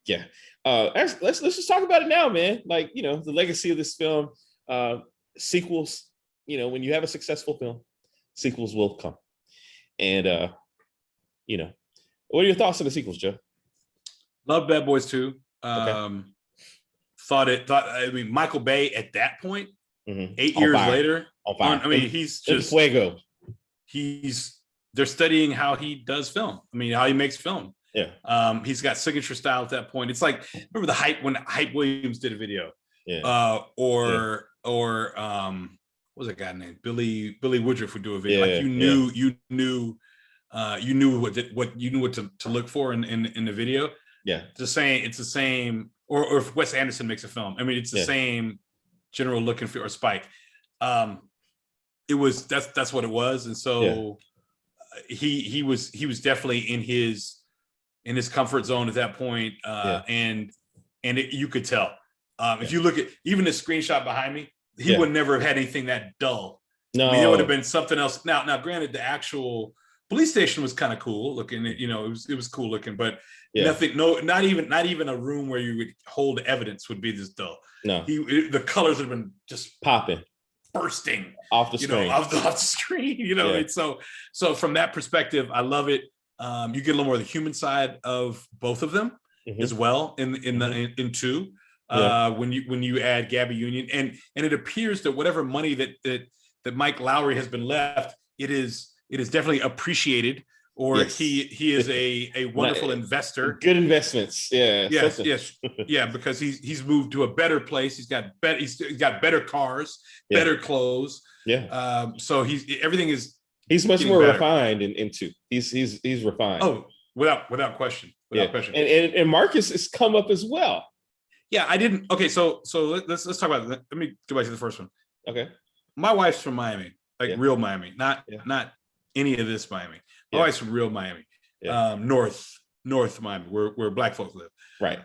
yeah, let's just talk about it now, man. Like, you know, the legacy of this film, sequels. You know, when you have a successful film, sequels will come, and you know. What are your thoughts on the sequels, Joe? Love Bad Boys 2. Okay. Michael Bay at that point, 8 on years fire. later. On fire. I mean, he's just fuego. They're studying how he does film. I mean, how he makes film. Yeah. He's got signature style at that point. It's like, remember the Hype when Hype Williams did a video. Yeah. Or what was that guy named? Billy Woodruff would do a video. Yeah, like you knew what to look for in the video. Yeah, it's the same. Or if Wes Anderson makes a film, I mean, it's the same general look and feel. Or Spike, that's what it was, and so he was definitely in his comfort zone at that point, and you could tell if you look at even the screenshot behind me, he would never have had anything that dull. No, I mean, it would have been something else. Now, granted, the actual police station was kind of cool looking. You know, it was cool looking, but nothing. No, not even a room where you would hold evidence would be this dull. No, the colors would have been just popping, bursting off the screen. Off the screen. You know, and so from that perspective, I love it. You get a little more of the human side of both of them as well in 2. When you add Gabby Union, and it appears that whatever money that Mike Lowry has been left, it is definitely appreciated, or he is a wonderful investor. Good investments. Yes. Because he's moved to a better place. He's got better cars, better clothes. Yeah. So everything is. He's much more refined in 2. He's refined. Oh, without question. Without question. And Marcus has come up as well. Yeah, I didn't. Okay, so let's talk about that. Let me go back to the first one. Okay. My wife's from Miami, like real Miami, not any of this Miami. My wife's from real Miami, North Miami, where Black folks live. Right.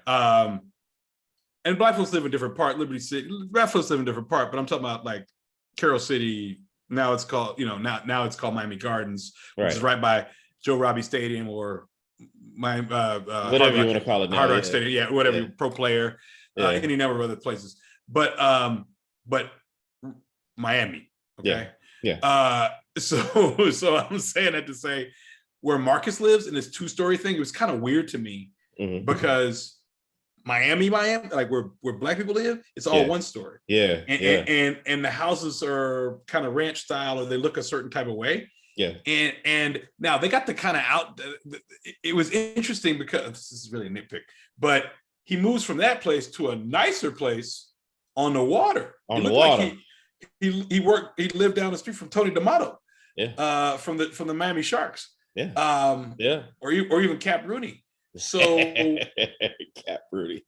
and black folks live in different part. Liberty City, black folks live in different part, but I'm talking about like Carroll City. Now it's called, now it's called Miami Gardens, which is right by Joe Robbie Stadium or my whatever you want to call it now. Hard Rock Stadium, whatever, Pro Player, any number of other places. But Miami, okay, so I'm saying that to say where Marcus lives in this 2-story thing, it was kind of weird to me because Miami, like where black people live, it's all 1 story. And the houses are kind of ranch style, or they look a certain type of way. And now they got the kind of out. It was interesting because this is really a nitpick, but he moves from that place to a nicer place on the water. On the water. Like he lived down the street from Tony D'Amato. From the Miami Sharks. Or even Cap Rooney. So Cap Rooney.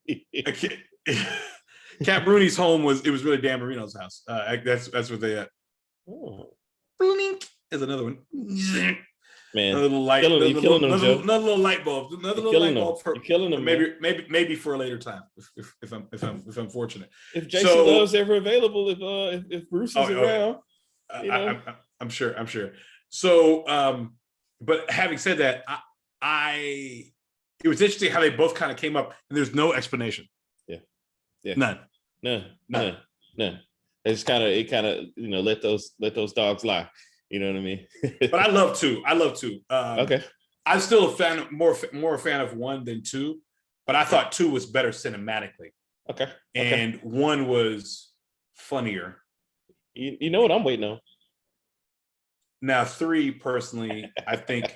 Cap Rooney's home was really Dan Marino's house. That's what they had. Blink is another one. Man, another little light, killing them, Joe. Another little light bulb. Another little light bulb for killing them. Maybe for a later time if I'm fortunate. If Jason Love's ever available, if Bruce is around, I'm sure. So, but having said that, it was interesting how they both kind of came up, and there's no explanation. None. It's kind of let those dogs lie. You know what I mean? But I love 2. Okay. I'm still a fan, more a fan of 1 than 2, but I thought 2 was better cinematically. Okay. And 1 was funnier. You know what I'm waiting on? Now 3, personally, I think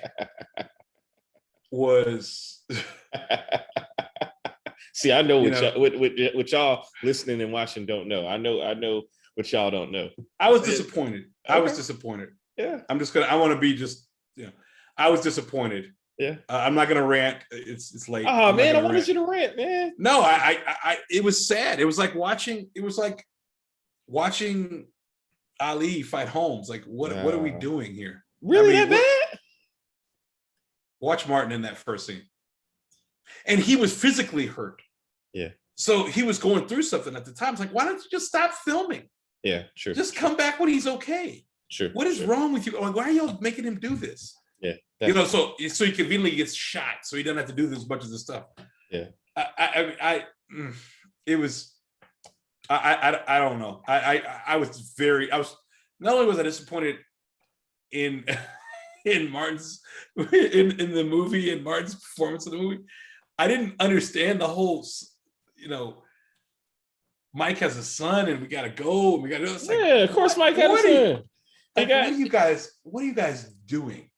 was. See, I know what y'all listening and watching don't know. I know what y'all don't know. I was disappointed. I was disappointed. Yeah. I want to be just, I was disappointed. Yeah. I'm not going to rant. It's late. Oh man, I wanted you to rant, man. No, I it was sad. It was like watching Ali fight Holmes. Like, what are we doing here? Really that bad? Watch Martin in that first scene. And he was physically hurt. Yeah. So he was going through something at the time. It's like, why don't you just stop filming? Yeah, sure. Just come back when he's okay. Sure. What is wrong with you? Like, why are y'all making him do this? Yeah. So he conveniently gets shot, so he doesn't have to do this much of the stuff. Yeah. I don't know. I was not only was I disappointed in Martin's in the movie, and Martin's performance in the movie, I didn't understand the whole, Mike has a son and we gotta go and we gotta do this. Like, of course Mike had a son. What are you guys doing?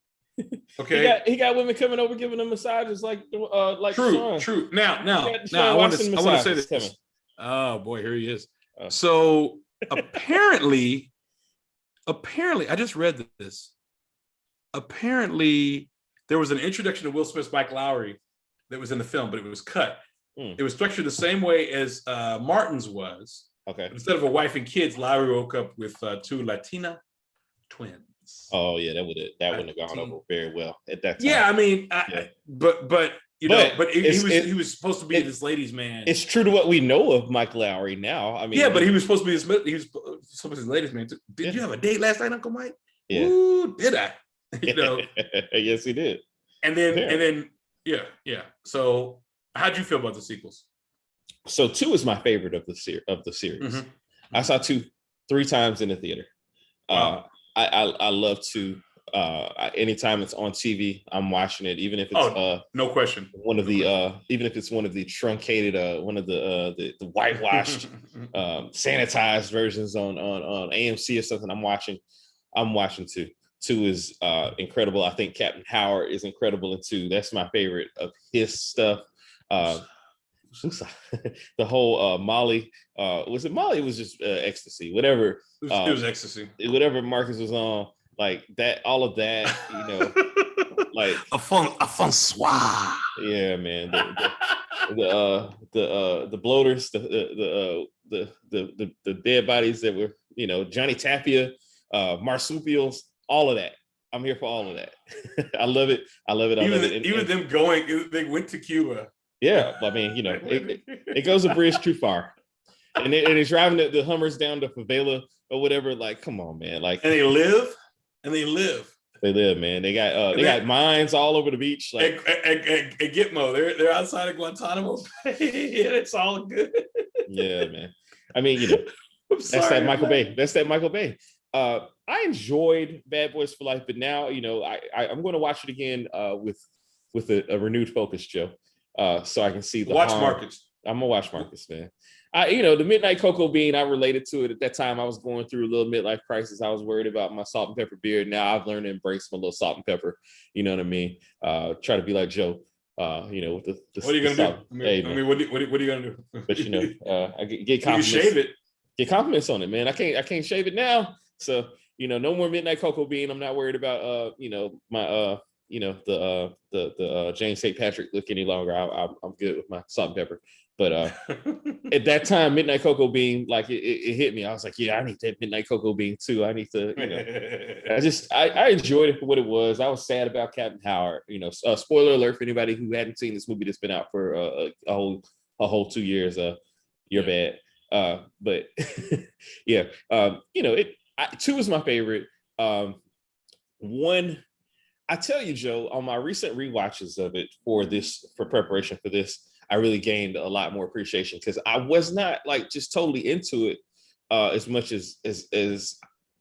Okay. He got women coming over giving him massages like true. Now I want to say this. Kevin. Oh boy, here he is. So apparently, I just read this. Apparently, there was an introduction to Will Smith's Mike Lowry that was in the film, but it was cut. It was structured the same way as Martin's was. Okay. Instead of a wife and kids, Lowry woke up with 2 Latina twins. Oh yeah, that wouldn't have gone over very well at that time. Yeah, I mean, but he was supposed to be this ladies' man. It's true to what we know of Mike Lowry now. I mean, but he was supposed to be he was supposed to be this ladies' man. Did you have a date last night, Uncle Mike? Yeah. Ooh, did I? Yes, he did. And then, So, how'd you feel about the sequels? So 2 is my favorite of the series. Mm-hmm. I saw 2 3 times in the theater. Wow. I love 2. Anytime it's on TV, I'm watching it, even if it's no question. Even if it's one of the truncated, one of the whitewashed, sanitized versions on AMC or something. I'm watching 2. 2 is incredible. I think Captain Howard is incredible in 2. That's my favorite of his stuff. The whole Molly, was it Molly? It was just ecstasy, whatever. It was ecstasy. Whatever Marcus was on, like that, all of that, like a François. Yeah, man. The bloaters, the dead bodies that were, Johnny Tapia, marsupials, all of that. I'm here for all of that. I love it. I love it. Even them they went to Cuba Yeah, I mean, it goes a bridge too far, and it's driving the Hummers down to favela or whatever. Like, come on, man. Like, and they live. They live, man. They got mines all over the beach. Like, and Gitmo, they're outside of Guantanamo Bay, and it's all good. Yeah, man. I mean, that's that Michael Bay. That's that Michael Bay. I enjoyed Bad Boys for Life, but now, I'm going to watch it again with a renewed focus, Joe. So I can see the watch harm. Marcus. I'm gonna watch Marcus, man. The Midnight Cocoa Bean, I related to it at that time. I was going through a little midlife crisis. I was worried about my salt and pepper beard. Now I've learned to embrace my little salt and pepper. You know what I mean? Try to be like Joe. With the what are you gonna do? I mean, what are you gonna do? But I get compliments. You shave it. Get compliments on it, man. I can't shave it now. So no more Midnight Cocoa Bean. I'm not worried about my the James St. Patrick look any longer. I'm good with my salt and pepper. But at that time, Midnight Cocoa Bean, like it hit me. I was like, yeah, I need that Midnight Cocoa Bean too. I need to, I enjoyed it for what it was. I was sad about Captain Howard. Spoiler alert for anybody who hadn't seen this movie that's been out for a whole 2 years. You're bad. But yeah, 2 is my favorite. One, I tell you, Joe, on my recent rewatches of it for preparation for this, I really gained a lot more appreciation because I was not like just totally into it as much as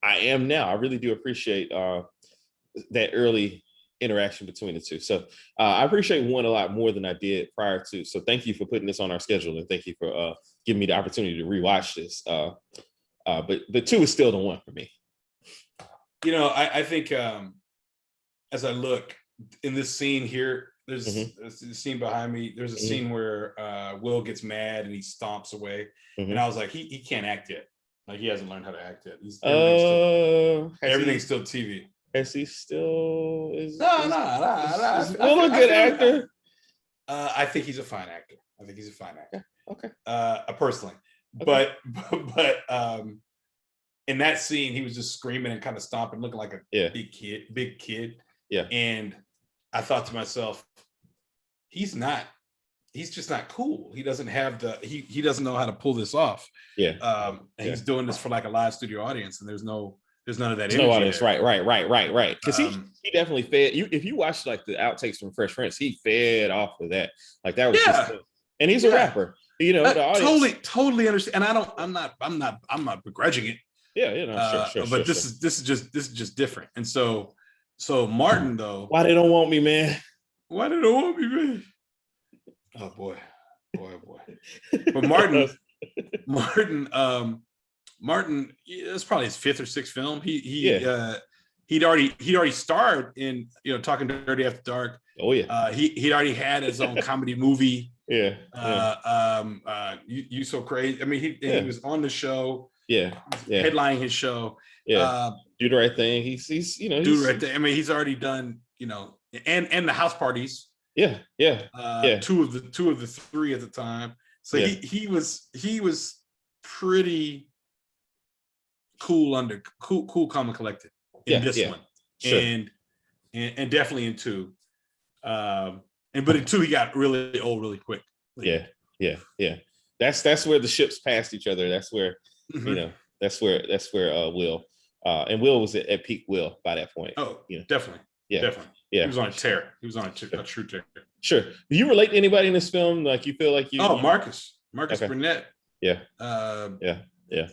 I am now. I really do appreciate that early interaction between the two. So I appreciate 1 a lot more than I did prior to. So thank you for putting this on our schedule, and thank you for giving me the opportunity to rewatch this. But 2 is still the one for me. I think as I look in this scene here, there's a scene behind me. There's a scene where Will gets mad and he stomps away, and I was like, he can't act yet. Like, he hasn't learned how to act yet. Everything's still TV. Has he still is? No. Will a good actor? I think he's a fine actor. Okay. Personally, okay. but in that scene, he was just screaming and kind of stomping, looking like a big kid. Yeah. And I thought to myself, he's just not cool. He doesn't have he doesn't know how to pull this off. Yeah. And he's doing this for like a live studio audience, and there's none of that. No audience. Right. Because he definitely fed you. If you watch like the outtakes from Fresh Prince, he fed off of that. Like that was just, and he's a rapper. The audience totally understand. And I'm not begrudging it. Yeah, sure. But this is just different. And so Martin, though, why they don't want me, man? Why they don't want me, man? Oh boy. But Martin, it's probably his 5th or 6th film. He'd already starred in Talking Dirty After Dark. Oh yeah. He'd already had his own comedy movie. Yeah. You So Crazy. I mean, he was on the show. Yeah. Headlining his show. Yeah. Do the Right Thing. He's Do the Right Thing. I mean, he's already done, and the house parties. Yeah. 2 of the 3 at the time. So he was pretty cool, calm and collected in this one. Sure. And definitely in 2. But in 2 he got really old really quick. Yeah. That's where the ships passed each other. That's where that's where Will and Will was at peak Will by that point. Oh, definitely. Yeah. He was on a tear. He was on a true tear. Sure. Do you relate to anybody in this film? Like, you feel like you? Oh, Marcus okay. Burnett. Yeah.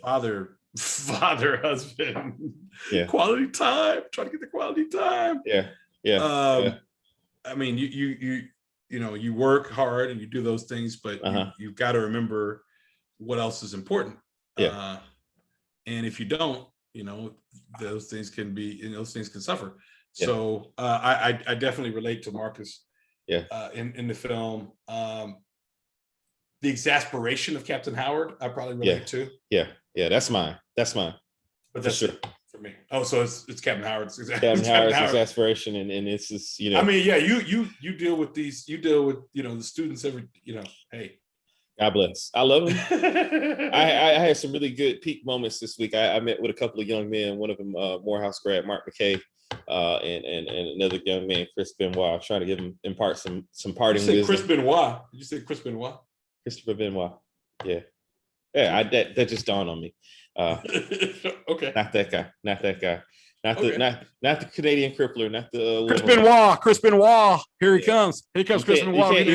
Father, husband. Yeah. Quality time. Trying to get the quality time. Yeah. I mean, you work hard and you do those things, but you've got to remember what else is important. Yeah. And if you don't, those things can suffer. Yeah. So I definitely relate to Marcus. Yeah. In the film, the exasperation of Captain Howard, I probably relate to. Yeah. That's mine. But that's sure for me. Oh, so it's Captain Howard's exasperation, and it's just I mean, yeah, you deal with these. You deal with the students every. Hey. God bless. I love him. I had some really good peak moments this week. I met with a couple of young men. One of them, Morehouse grad Mark McKay. and another young man, Chris Benoit, trying to give him impart some You parting said wisdom. Chris Benoit. Did you say Chris Benoit? Christopher Benoit. Yeah. Yeah, that just dawned on me. Okay. Not that guy. Not that guy. Not Okay. the not the Canadian crippler. Not the Chris Benoit. Chris Benoit. Here he Yeah. comes. Here comes Chris Benoit.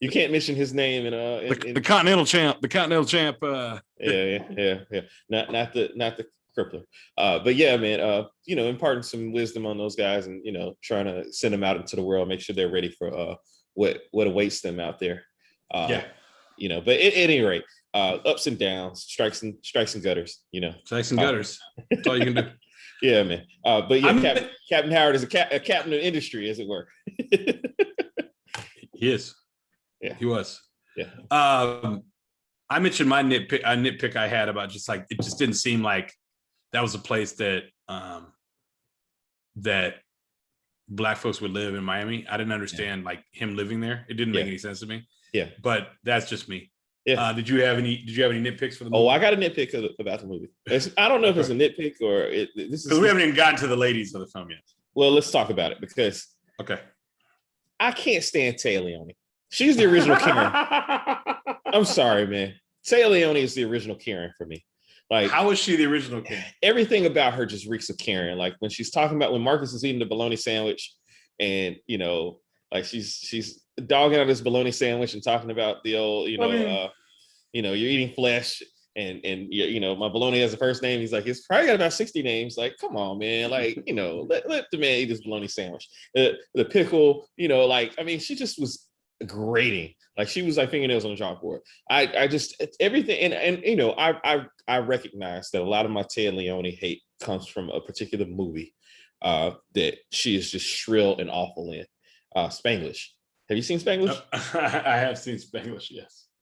You can't mention his name The Continental Champ. The Continental Champ. Yeah. Not the crippler. But yeah, man. Imparting some wisdom on those guys, and trying to send them out into the world, make sure they're ready for what awaits them out there. Yeah. But at any rate, ups and downs, strikes and gutters. Strikes and gutters. That's all you can do. Yeah, man. But yeah, Captain Howard is a captain of industry, as it were. He is. Yeah, he was. Yeah. I mentioned my nitpick I had about just like it just didn't seem like that was a place that that Black folks would live in Miami. I didn't understand like him living there. It didn't make any sense to me. Yeah, but that's just me. Yeah. Did you have any nitpicks for the movie? Oh, I got a nitpick about the movie. I don't know if it's a nitpick or this is because we haven't even gotten to the ladies of the film yet. Well, let's talk about it because I can't stand Téa Leoni. She's the original Karen. I'm sorry, man. Téa Leoni is the original Karen for me. Like, how is she the original Karen? Everything about her just reeks of Karen. Like when she's talking about when Marcus is eating the bologna sandwich, and like she's dogging out this bologna sandwich and talking about the old, you're eating flesh, and my bologna has a first name. He's like, it's probably got about 60 names. Like, come on, man. Like, let the man eat this bologna sandwich. The pickle, she just was grating. Like she was like fingernails on a chalkboard. I just everything, and I recognize that a lot of my Téa Leoni hate comes from a particular movie that she is just shrill and awful in. Spanglish. Have you seen Spanglish? I have seen Spanglish.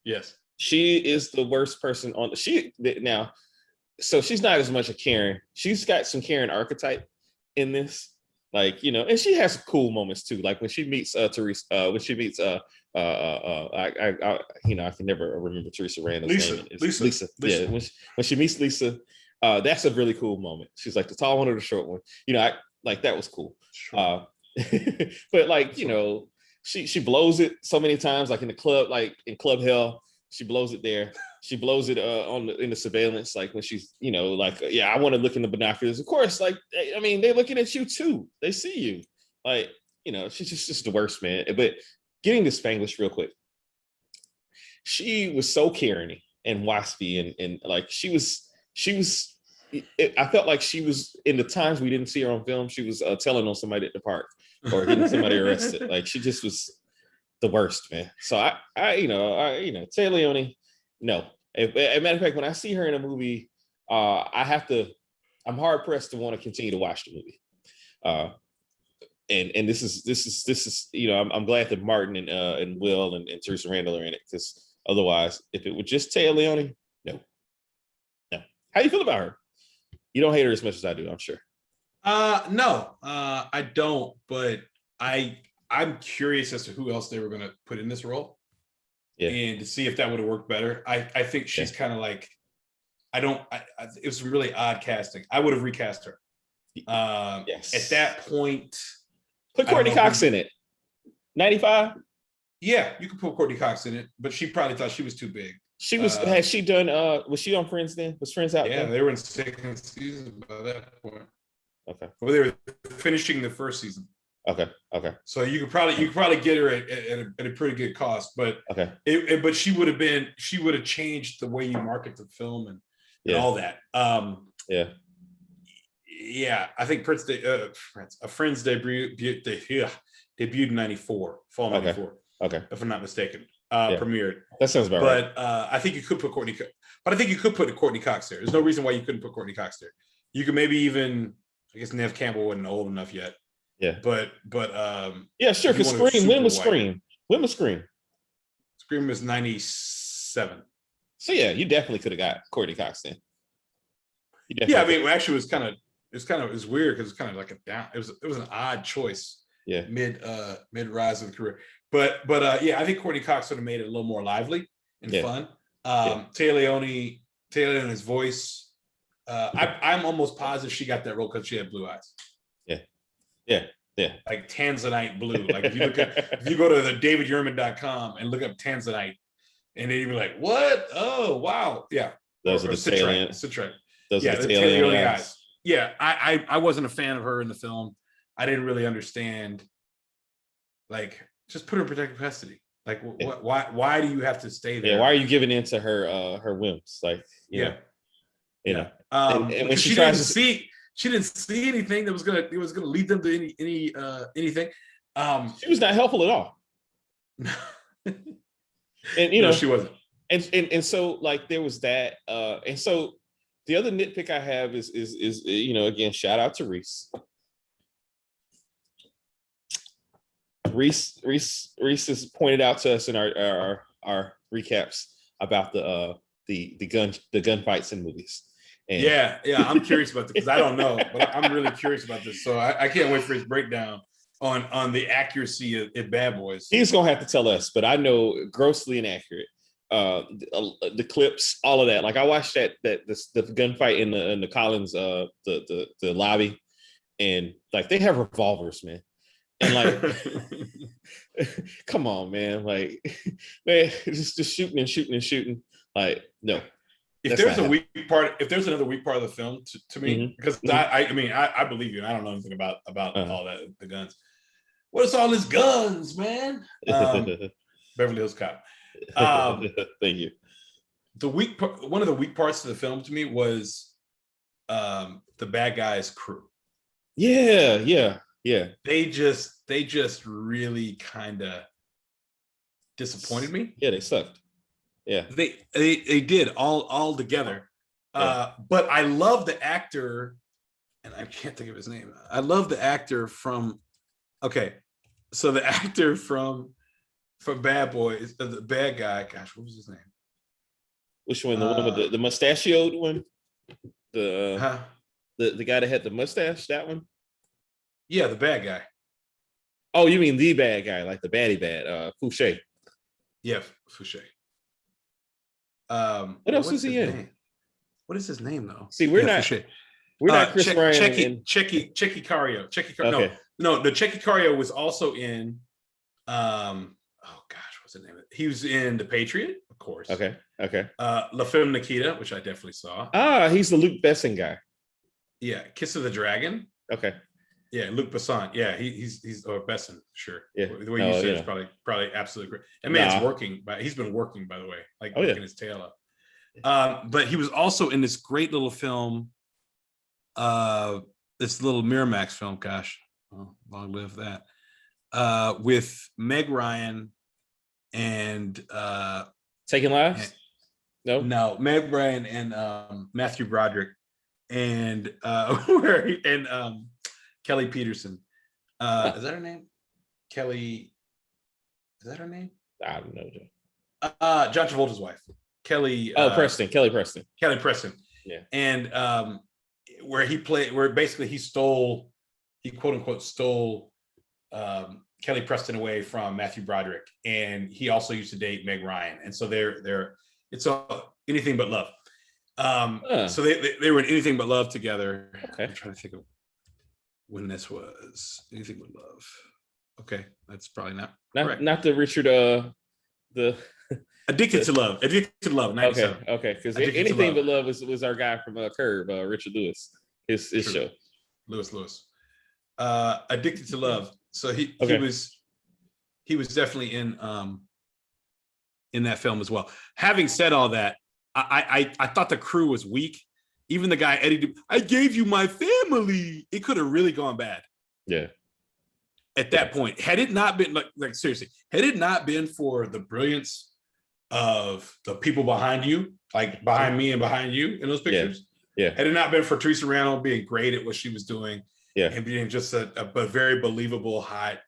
Yes. She is the worst person on now. So she's not as much a Karen. She's got some Karen archetype in this, and she has cool moments too. Like when she meets Teresa, when she meets I can never remember Teresa Randall's name. It's Lisa. Yeah, when she meets Lisa, that's a really cool moment. She's like the tall one or the short one. That was cool. Sure. But she blows it so many times, like in the club, like in Club Hell. She blows it there. She blows it in the surveillance, like when she's, I want to look in the binoculars. Of course, they're looking at you too. They see you. She's just the worst, man. But getting to Spanglish real quick. She was so Karen-y and waspy and she was. I felt like she was, in the times we didn't see her on film, she was telling on somebody at the park or getting somebody arrested. Like she just was the worst, man. So I Téa Leoni, no. As a matter of fact, when I see her in a movie, I'm hard pressed to want to continue to watch the movie. And this is I'm glad that Martin and Will and Teresa Randall are in it, because otherwise, if it was just Téa Leoni, no. How do you feel about her? You don't hate her as much as I do, I'm sure. No, I don't. But I'm curious as to who else they were going to put in this role, and to see if that would have worked better. I think she's kind of like, it was really odd casting. I would have recast her. Yes. At that point, put Courtney Cox in it. 95. Yeah, you could put Courtney Cox in it, but she probably thought she was too big. She was. Had she done? Was she on Friends then? Was Friends out? Yeah, they were in second season by that point. Okay. Well, they were finishing the first season. Okay. So you could probably get her at a pretty good cost, but but she would have changed the way you market the film and all that. Yeah, I think A Friends debuted in 94, fall 94. Okay. If I'm not mistaken. Premiered. That sounds about right. But I think you could put Courtney Cox there. There's no reason why you couldn't put Courtney Cox there. You could maybe even, I guess Neve Campbell wasn't old enough yet. Yeah. But yeah, sure. Because Scream, when was Scream? When was Scream? Scream was 97. So yeah, you definitely could have got Courtney Cox then. Yeah, I mean, actually, it was weird because it's kind of like a down. It was an odd choice. Yeah. Mid rise of the career. But yeah, I think Courtney Cox sort of made it a little more lively and fun. Téa Leoni's voice. I'm almost positive she got that role because she had blue eyes. Yeah. Yeah. Like Tanzanite blue. Like if you go to the davidyurman.com and look up Tanzanite, and then you'd be like, what? Oh, wow. Yeah. Those are the tail end. Citrate. Those Yeah, are the the tail end eyes. eyes. Yeah, I wasn't a fan of her in the film. I didn't really understand. Like, just put her in protective custody. Like, why do you have to stay there? Yeah, why are you giving in to her whims? Like, you know. And when she tries to see, she didn't see anything that was gonna lead them to anything. She was not helpful at all. And you know, she wasn't. And so like there was that. And so the other nitpick I have is you know, again, shout out to Reese. Reese has pointed out to us in our recaps about the gunfights in movies. And yeah, I'm curious about this because I don't know, but I'm really curious about this. So I can't wait for his breakdown on the accuracy of Bad Boys. He's gonna have to tell us, but I know grossly inaccurate. The clips, all of that. Like I watched the gunfight in the Collins the lobby, and like they have revolvers, man. And like, come on, man! Like, man, just shooting and shooting and shooting. Like, no. If there's a weak part, if there's another weak part of the film to me, because I mean, I believe you. And I don't know anything about all that, the guns. What is all these guns, man? Beverly Hills Cop. Thank you. One of the weak parts of the film to me was the bad guys' crew. Yeah. They just really kind of disappointed me. Yeah, they sucked. Yeah, they did all together. But I love the actor, and I can't think of his name. I love the actor from. Okay, so the actor from Bad Boys, the bad guy. Gosh, what was his name? Which one? The one with the mustachioed one? The guy that had the mustache? That one? Yeah, the bad guy. Oh, you mean the bad guy, like the baddie bad? Fouché. Yeah, Fouché. What else is he in? Name? What is his name though? See, we're not Chris Ryan. Checky Cario. Okay. No, the Checky Cario was also in. Oh gosh, what's the name of it? He was in The Patriot, of course. Okay. La Femme Nikita, which I definitely saw. He's the Luke Besson guy. Yeah, Kiss of the Dragon. Okay. Yeah, Luc Besson. Yeah, he's or Besson, sure. Yeah. The way you said it's probably absolutely great. That man's working, but he's been working, by the way, like working his tail up. But he was also in this great little film, this little Miramax film. Gosh, long live that. With Meg Ryan and Taking Lives. No, Meg Ryan and Matthew Broderick and Kelly Peterson. Is that her name? Kelly. Is that her name? I don't know. John Travolta's wife, Kelly. Preston. Kelly Preston. Kelly Preston. Yeah. And where basically he quote unquote stole Kelly Preston away from Matthew Broderick, and he also used to date Meg Ryan, and so it's Anything But Love. So they were in Anything But Love together. Okay. I'm trying to think of when this was. Anything But Love. Okay, that's probably not the Richard the Addicted to Love. 97. Okay, because Anything But Love was our guy from Curb, Richard Lewis, his show. Lewis. Addicted to Love. So he was definitely in that film as well. Having said all that, I thought the crew was weak. Even the guy Eddie, I gave you my family. It could have really gone bad. Yeah. At that point, had it not been like seriously, had it not been for the brilliance of the people behind you, like behind me and behind you in those pictures, had it not been for Teresa Randall being great at what she was doing, and being just a very believable, hot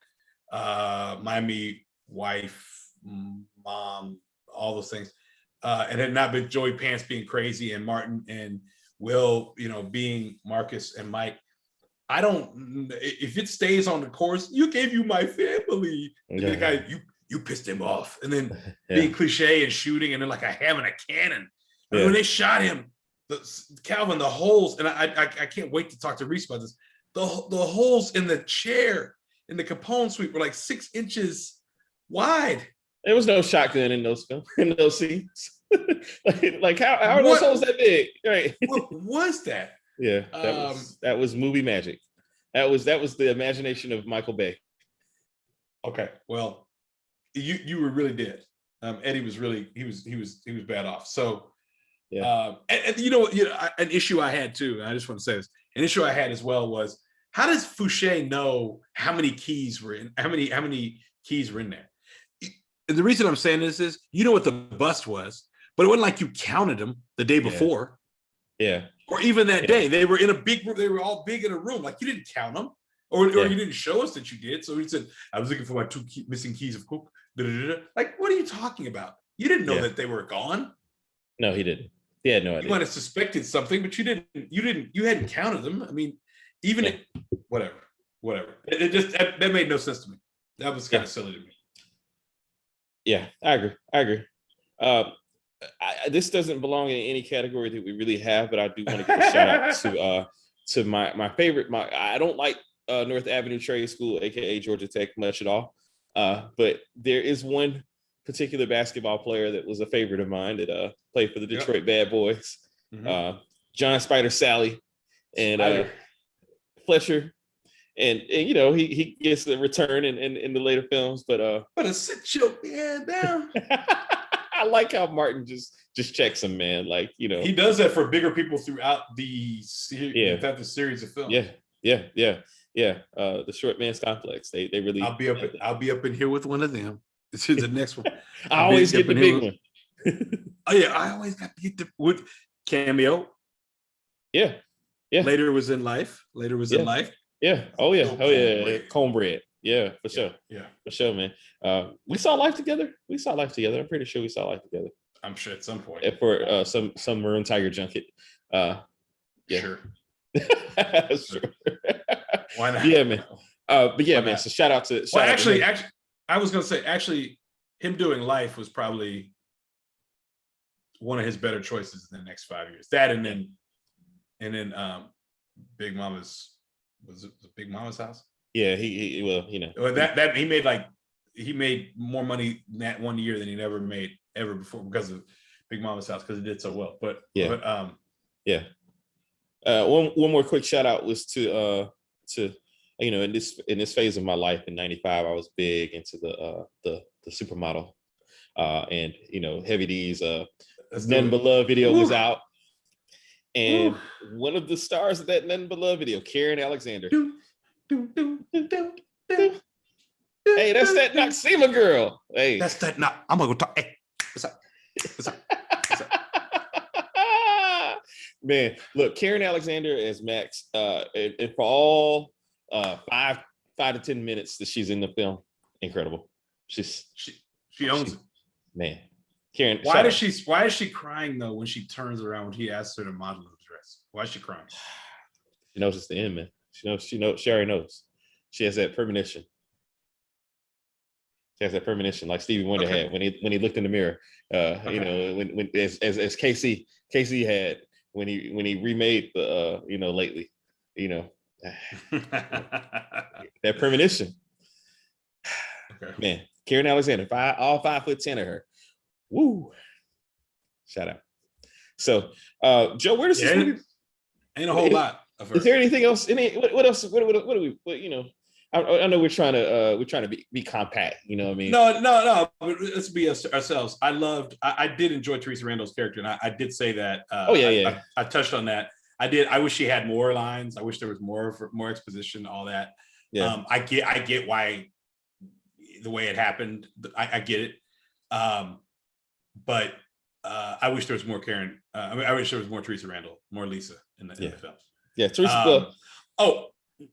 Miami wife, mom, all those things, and had not been Joey Pants being crazy and Martin and Will, being Marcus and Mike. If it stays on the course, you gave you my family. The guy, you pissed him off. And then being cliche and shooting, and then like having a cannon. And when they shot him, Calvin, the holes, and I can't wait to talk to Reese about this. the holes in the chair in the Capone suite were like 6 inches wide. There was no shotgun in those films, in those scenes. like how are those holes that big? Right. What was that? Yeah, that was movie magic. That was the imagination of Michael Bay. Okay, well, you were really dead. Eddie was really he was bad off. So yeah, and an issue I had too. And I just want to say this. An issue I had as well was, how does Fouché know how many keys were in there? And the reason I'm saying this is, you know what the bust was, but it wasn't like you counted them the day before. Yeah. Or even that day. They were in a big room. They were all big in a room. Like, you didn't count them. Or you didn't show us that you did. So he said, I was looking for my 2 missing keys of coke. Like, what are you talking about? You didn't know that they were gone. No, he didn't. He had no idea. You might have suspected something, but you hadn't counted them. I mean, even whatever. It just that made no sense to me. That was kind of silly to me. Yeah, I agree. This doesn't belong in any category that we really have, but I do want to give a shout out to my favorite. I don't like North Avenue Trade School, aka Georgia Tech, much at all. But there is one particular basketball player that was a favorite of mine that played for the Detroit Bad Boys. Mm-hmm. John Spider Sally and Fletcher. And he gets the return in the later films, but sit your man down. I like how Martin just checks him, man. Like, he does that for bigger people throughout the series of films. Yeah. The Short Man's Complex. They really. I'll be up in here with one of them. This is the next one. I always get the big one. Oh yeah, I always got to get the with cameo. Yeah. Later was in life. Yeah. Oh yeah. Cornbread. Yeah, for sure. Yeah. For sure, man. We saw Life together. I'm pretty sure we saw Life together. I'm sure at some point. For some Maroon Tiger junket. Yeah. Sure. Sure. Why not? Yeah, man. But yeah, man. So shout out to. Actually, I was gonna say, him doing Life was probably one of his better choices in the next 5 years. That and then Big Mama's, was it Big Mama's House? Yeah, he that he made more money in that 1 year than he never made ever before because of Big Mama's House, because it did so well. But one more quick shout out was to in this phase of my life in '95, I was big into the supermodel, and Heavy D's Nothing But Love video was out, and one of the stars of that Nothing But Love video, Karen Alexander. Hey, that's that Noxema girl. Hey, that's that. I'm gonna go talk. Hey, what's up? Man, look, Karen Alexander as Max, and for all 5 to 10 minutes that she's in the film, incredible. She owns it, man. Karen, why is she crying though when she turns around when he asks her to model the dress? Why is she crying? She knows it's the end, man. She already knows. She has that premonition. Like Stevie Wonder had when he looked in the mirror. When as Casey had when he remade the Lately. That premonition. Okay. Man, Karen Alexander, all 5'10" of her. Woo! Shout out. So, Joe, where does this movie? Ain't a whole lot. Is there anything else? What else? What do we? I know we're trying to be compact. You know what I mean? No. Let's be ourselves. I did enjoy Teresa Randall's character, and I did say that. I touched on that. I wish she had more lines. I wish there was more exposition, all that. Yeah. I get why the way it happened. I get it. But I wish there was more Karen. I wish there was more Teresa Randall, more Lisa in the film. Yeah, Teresa.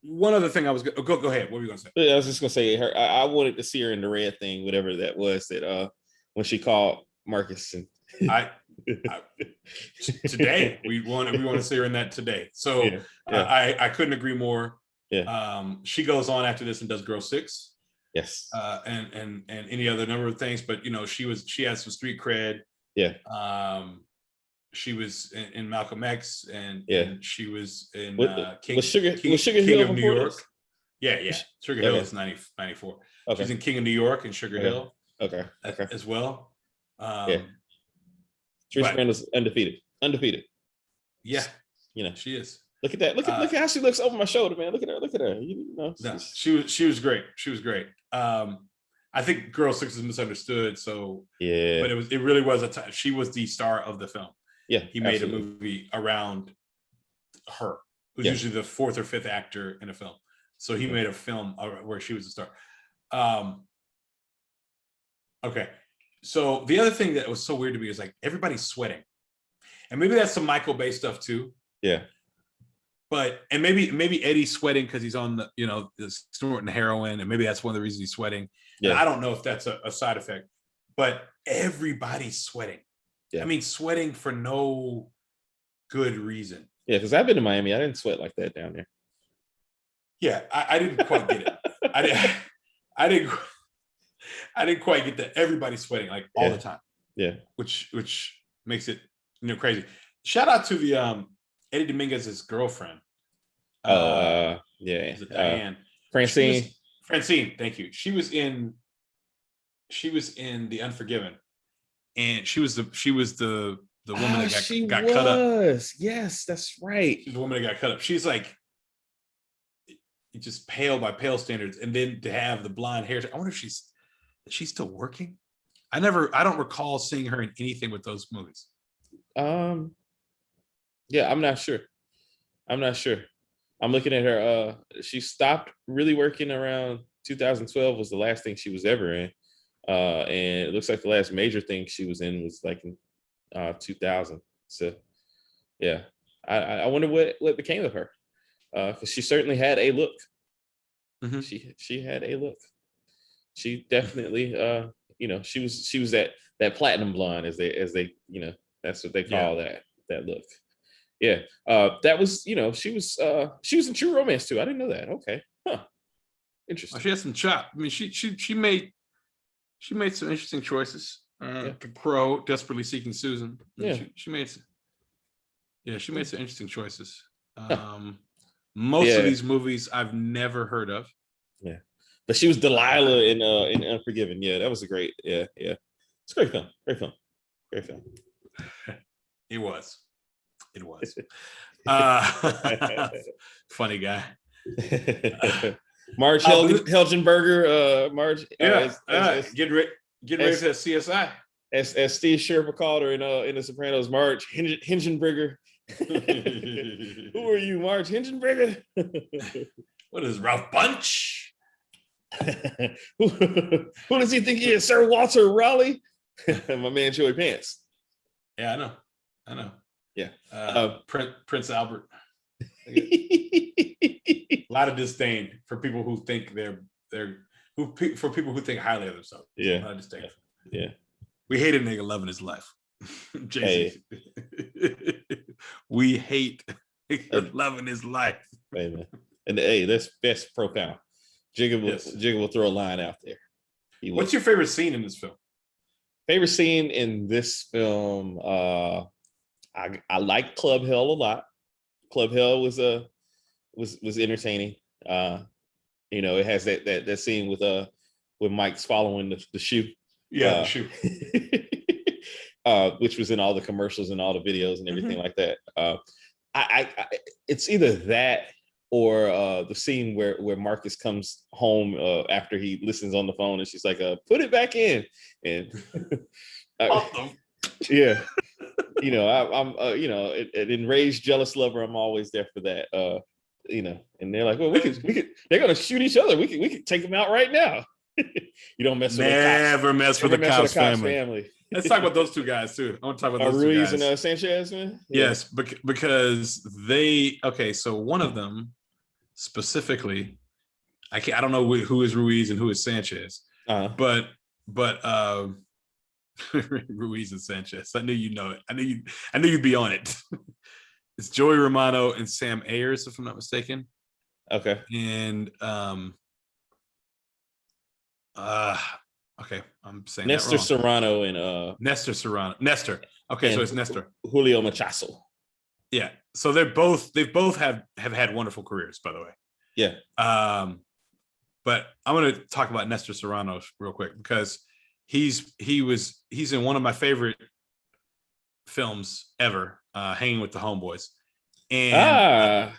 One other thing I was going to go ahead. What were you going to say? I was just going to say I wanted to see her in the red thing, whatever that was, that when she called Marcus. And today we want to see her in that today. So I couldn't agree more. Yeah. She goes on after this and does Girl 6. Yes. And any other number of things, but she has some street cred. Yeah. She was in Malcolm X, and, Yeah. and she was in Was Sugar Hill of New before York. this? Yeah. Sugar Hill Okay. is 94. Okay. She's in King of New York and Sugar Okay. Hill Okay. as well. Yeah. Trish but- Randall's undefeated. Yeah, You know, she is. look at that. Look at how she looks over my shoulder, man. Look at her. You know, No, she was great. She was great. I think Girl 6 is misunderstood. So yeah, but it really was a time. She was the star of the film. Yeah, He made absolutely. a movie around her, who's Yeah. usually the fourth or fifth actor in a film. So he made a film where she was the star. Okay. So the other thing that was so weird to me is like everybody's sweating. And maybe that's some Michael Bay stuff too. Yeah. But and maybe Eddie's sweating because he's on the snorting heroin, and maybe that's one of the reasons he's sweating. Yeah. And I don't know if that's a side effect, but everybody's sweating. Yeah. I mean, sweating for no good reason. Yeah, because I've been to Miami. I didn't sweat like that down there. Yeah, I didn't quite get it. I didn't quite get that. Everybody's sweating like all the time. Yeah. Which makes it crazy. Shout out to the Eddie Dominguez's girlfriend. Yeah. Is it Diane? Francine. Francine, thank you. She was in The Unforgiven, and she was the woman that got cut up. Yes, that's right. She's the woman that got cut up. She's like just pale by pale standards, and then to have the blonde hair. I wonder if she's still working. I don't recall seeing her in anything with those movies. Yeah, I'm not sure. I'm looking at her. She stopped really working around 2012 was the last thing she was ever in. And it looks like the last major thing she was in was like in 2000. So yeah, I wonder what became of her. Because she certainly had a look. Mm-hmm. She had a look. She definitely she was that platinum blonde as they that's what they call that look. Yeah. That was, she was in True Romance too. I didn't know that. Okay. Huh. Interesting. She has some chop. I mean, she made some interesting choices. Crow, Desperately Seeking Susan. Yeah. She made some interesting choices. Most of these movies I've never heard of. Yeah. But she was Delilah in Unforgiven. Yeah, that was a great, yeah. It's a great film. Great film. It was. Funny guy. Marge Helgenberger. Marge. Getting ready for that CSI. As Steve Sherpa called her in The Sopranos, Marge Hingenberger. Who are you, Marge Hingenberger? What is Ralph Bunch? Who does he think he is, Sir Walter Raleigh? My man Joey Pants. Yeah, I know. Yeah. Prince Albert. A lot of disdain for people who think for people who think highly of themselves. Yeah. A lot of disdain. Yeah. We hate a nigga loving his life. Jason. Hey. We hate loving his life. Hey, man. And hey, that's profound. Jigga will throw a line out there. What's your favorite scene in this film? Favorite scene in this film? I like Club Hell a lot. Club Hell was entertaining. It has that scene with Mike's following the shoe. Yeah, the shoe. Which was in all the commercials and all the videos and everything like that. I it's either that or the scene where Marcus comes home after he listens on the phone and she's like, put it back in. And yeah. I'm an enraged, jealous lover. I'm always there for that. And they're like, well, we could. They're gonna shoot each other. We could take them out right now. You don't mess with never mess with the Cops family. Let's talk about those two guys too. I want to talk about those Ruiz two guys. and Sanchez, man. Yeah. Yes, because they. Okay, so one of them specifically, I don't know who is Ruiz and who is Sanchez, but Ruiz and Sanchez. I knew you know it. I knew you'd be on it. It's Joey Romano and Sam Ayers, if I'm not mistaken. Okay. And Okay, I'm saying Nestor that wrong. Serrano and Nestor Serrano. Nestor. Okay, so it's Nestor. Julio Machazo. Yeah. So they've both have had wonderful careers, by the way. Yeah. But I'm going to talk about Nestor Serrano real quick because he's in one of my favorite films ever, Hanging with the Homeboys. And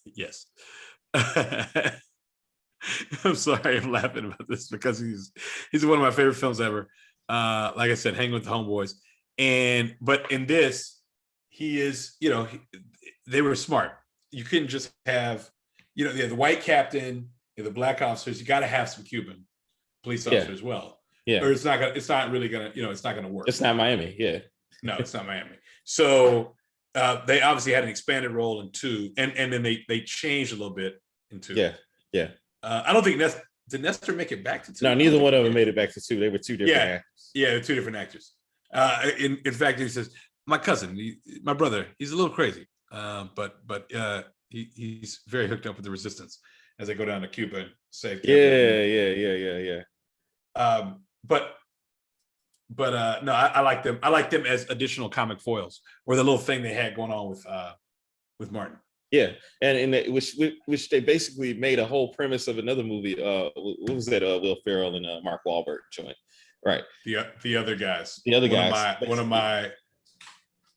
yes. I'm sorry, I'm laughing about this because he's one of my favorite films ever. Like I said, Hanging with the Homeboys. But in this, he is, they were smart. You couldn't just have, the white captain, the black officers. You got to have some Cuban police officers as well. Yeah. Or it's not really gonna, it's not gonna work. It's not Miami. Yeah. No, it's not Miami. So they obviously had an expanded role in 2, and then they changed a little bit in 2. Yeah. Yeah. I don't think did Nestor make it back to 2? No, neither one of them made it back to 2. They were 2 different actors. Yeah, they're 2 different actors. In fact, he says, my cousin, my brother, he's a little crazy, but he's very hooked up with the resistance as they go down to Cuba and save. Yeah. No, I like them. I like them as additional comic foils, or the little thing they had going on with Martin. Yeah, and which they basically made a whole premise of another movie. What was that? Will Ferrell and Mark Wahlberg joint, right? The other guys. The other guys.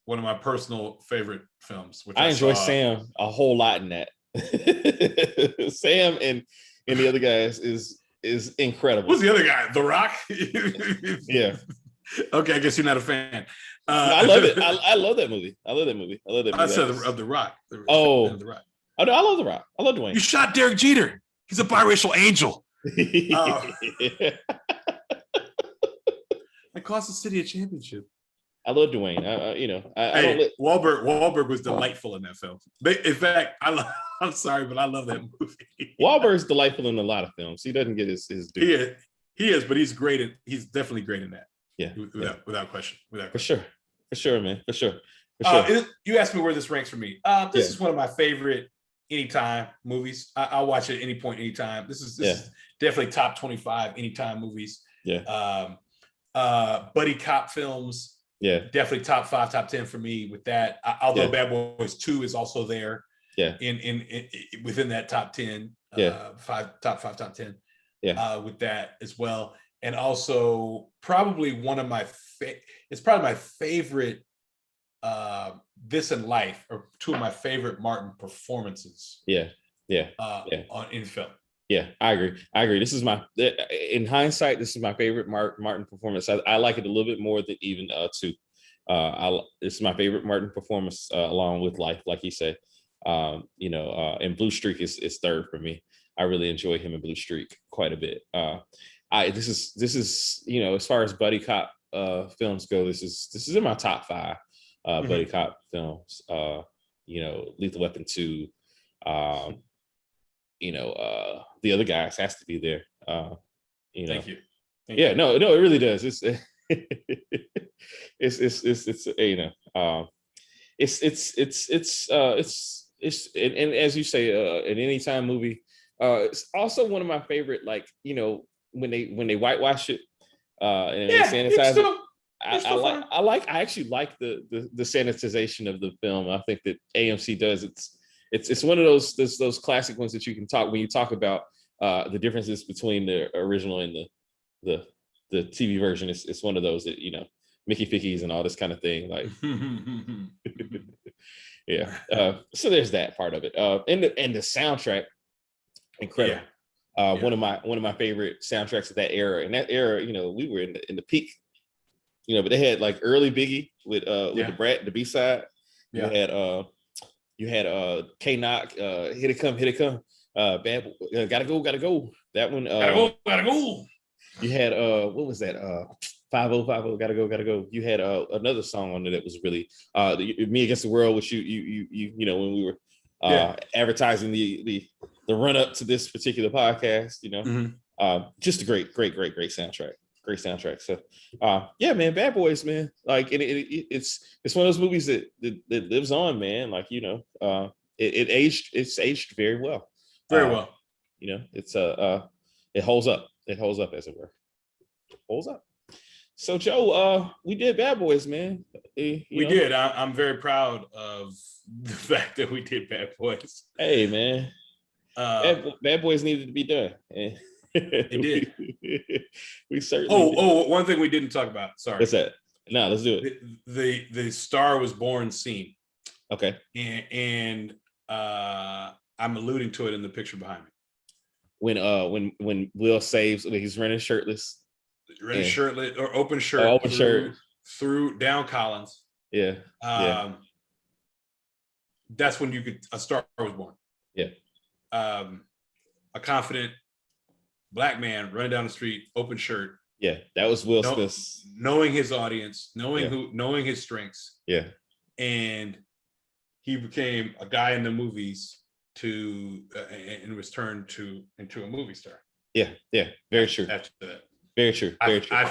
One of my personal favorite films. Which I enjoy Sam a whole lot in that. Sam and the other guys is incredible. Who's the other guy? The Rock. Yeah. Okay, I guess you're not a fan. No, I love it. I love that movie. I love that movie. I said of The Rock. The Rock. Oh, no, I love The Rock. I love Dwayne. You shot Derek Jeter. He's a biracial angel. That cost the city a championship. I love Dwayne. Wahlberg was delightful in that film. In fact, I'm sorry, but I love that movie. Wahlberg's delightful in a lot of films. He doesn't get his due. He is, but he's great. He's definitely great in that. Yeah, without question. For sure, man. For sure. You asked me where this ranks for me. This is one of my favorite anytime movies. I'll watch it at any point, anytime. This is definitely top 25 anytime movies. Yeah. Buddy cop films. Yeah, definitely top 5, top 10 for me with that. Although Bad Boys 2 is also there. Yeah. In within that top 10. Top 5, top 10. Yeah. With that as well, and also probably one of my it's probably my favorite. This in Life, or 2 of my favorite Martin performances. Yeah. In film. Yeah, I agree. This is in hindsight, this is my favorite Martin performance. I like it a little bit more than even 2. This is my favorite Martin performance, along with Life, like you said. And Blue Streak is third for me. I really enjoy him in Blue Streak quite a bit. This is as far as buddy cop films go, this is in my top 5 buddy cop films. Lethal Weapon 2. The other guys has to be there. Thank you. No, it really does. It's and as you say, an anytime movie. It's also one of my favorite, when they whitewash it and they sanitize it. I actually like the sanitization of the film. I think that AMC does. It's one of those classic ones that you can talk when you talk about the differences between the original and the TV version. It's one of those that Mickey Fickies and all this kind of thing. Like, yeah. So there's that part of it. And the soundtrack, incredible. One of my favorite soundtracks of that era. In that era, we were in the peak. But they had like early Biggie with the B-side. Yeah. You had K-Knock, Hit It Come, Bad Boy, Gotta Go. That one. Gotta go. You had what was that? 5050, Gotta Go. You had another song on there that was really Me Against the World, which you when we were advertising the run up to this particular podcast. Just a great soundtrack. Great soundtrack. So man, Bad Boys, man. Like it's one of those movies that lives on, man. Like it's aged very well. Very well. It's it holds up. It holds up, as it were. Holds up. So Joe, we did Bad Boys, man. We did. I'm very proud of the fact that we did Bad Boys. Hey, man. Bad Boys needed to be done. It did. We certainly did. One thing we didn't talk about. Sorry. What's that? No, let's do it. The Star Was Born scene. Okay. And I'm alluding to it in the picture behind me. When Will saves, he's running shirtless. Shirtless or open shirt. Open shirt. Through down Collins. Yeah. That's when a Star Was Born. Yeah. A confident Black man running down the street, open shirt. Yeah, that was Will Smith's. Knowing his audience, knowing his strengths. Yeah. And he became a guy in the movies and was turned into a movie star. Yeah, very true. After that. Very true. Very true. I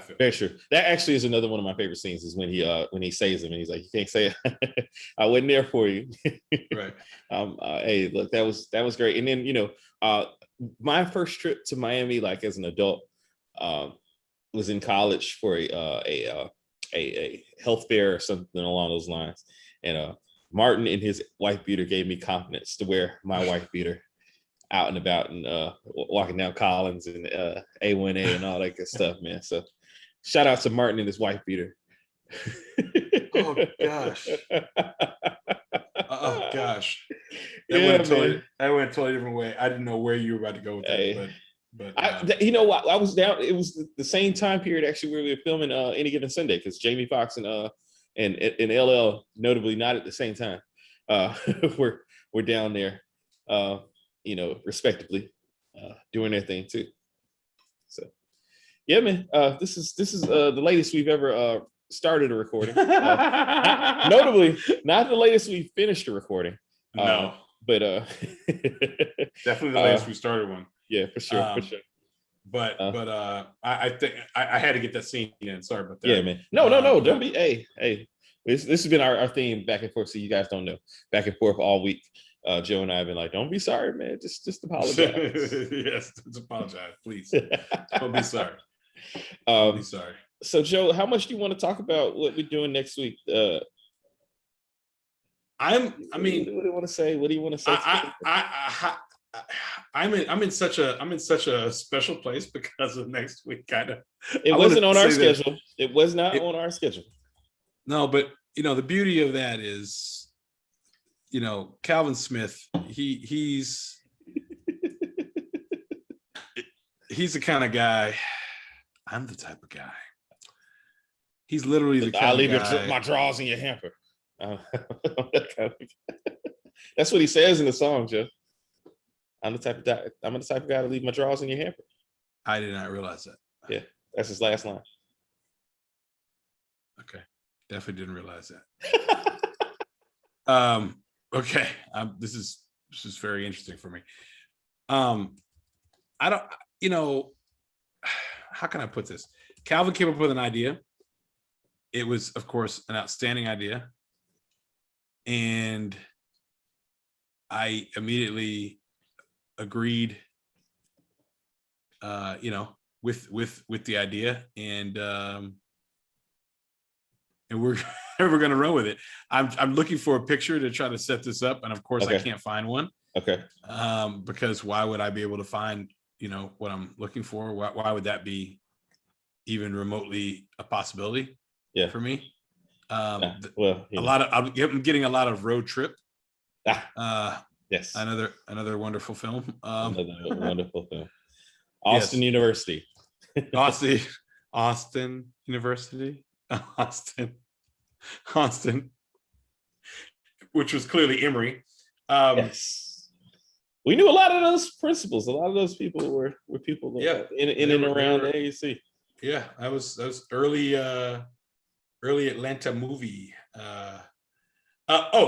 feel very true. That actually is another one of my favorite scenes, is when he saves him and he's like, "You can't say it. I wasn't there for you." Right. Hey, look, that was great. And then my first trip to Miami, like as an adult, was in college for a health fair or something along those lines. And Martin in his wife beater gave me confidence to wear my wife beater out and about and walking down Collins and A1A and all that good stuff, man. So shout out to Martin and his wife beater. Oh gosh. Oh gosh. That Yeah, went a totally different way. I didn't know where you were about to go with that, but you know what? I was down. It was the same time period actually where we were filming Any Given Sunday, because Jamie Foxx and LL, notably not at the same time, we're down there, respectively, doing their thing too. So, yeah, man. This is the latest we've ever started a recording. Notably, not the latest we finished a recording. No, but definitely the latest we started one. Yeah, for sure, But I think I had to get that scene in. Sorry about that. Yeah, man. No. Don't be. Hey. This has been our theme back and forth. So you guys don't know, back and forth all week. Joe and I have been like, don't be sorry, man. Just apologize. Yes, just apologize, please. Don't be sorry. Be sorry. So Joe, how much do you want to talk about what we're doing next week? What do you want to say? What do you want to say? I'm in such a special place because of next week. It wasn't on our schedule. It was not on our schedule. No, but the beauty of that is, Calvin Smith. He's the kind of guy. I'm the type of guy. He's literally the kind of guy. I leave my drawers in your hamper. That's what he says in the song, Joe. I'm the type of guy to leave my drawers in your hamper. I did not realize that. Yeah, that's his last line. Okay, definitely didn't realize that. Okay, this is very interesting for me. I don't, how can I put this? Calvin came up with an idea. It was, of course, an outstanding idea, and I immediately agreed, with the idea, and we're going to run with it. I'm looking for a picture to try to set this up, and of course, okay. I can't find one. Okay. Because why would I be able to find, what I'm looking for? Why would that be even remotely a possibility? Yeah. For me. I'm getting a lot of Road Trip. Yes. Another wonderful film. Another wonderful film. Austin University. Austin University. Austin. Which was clearly Emory. Yes. We knew a lot of those principals. A lot of those people were people in and around the AUC. Yeah, that was early Atlanta movie.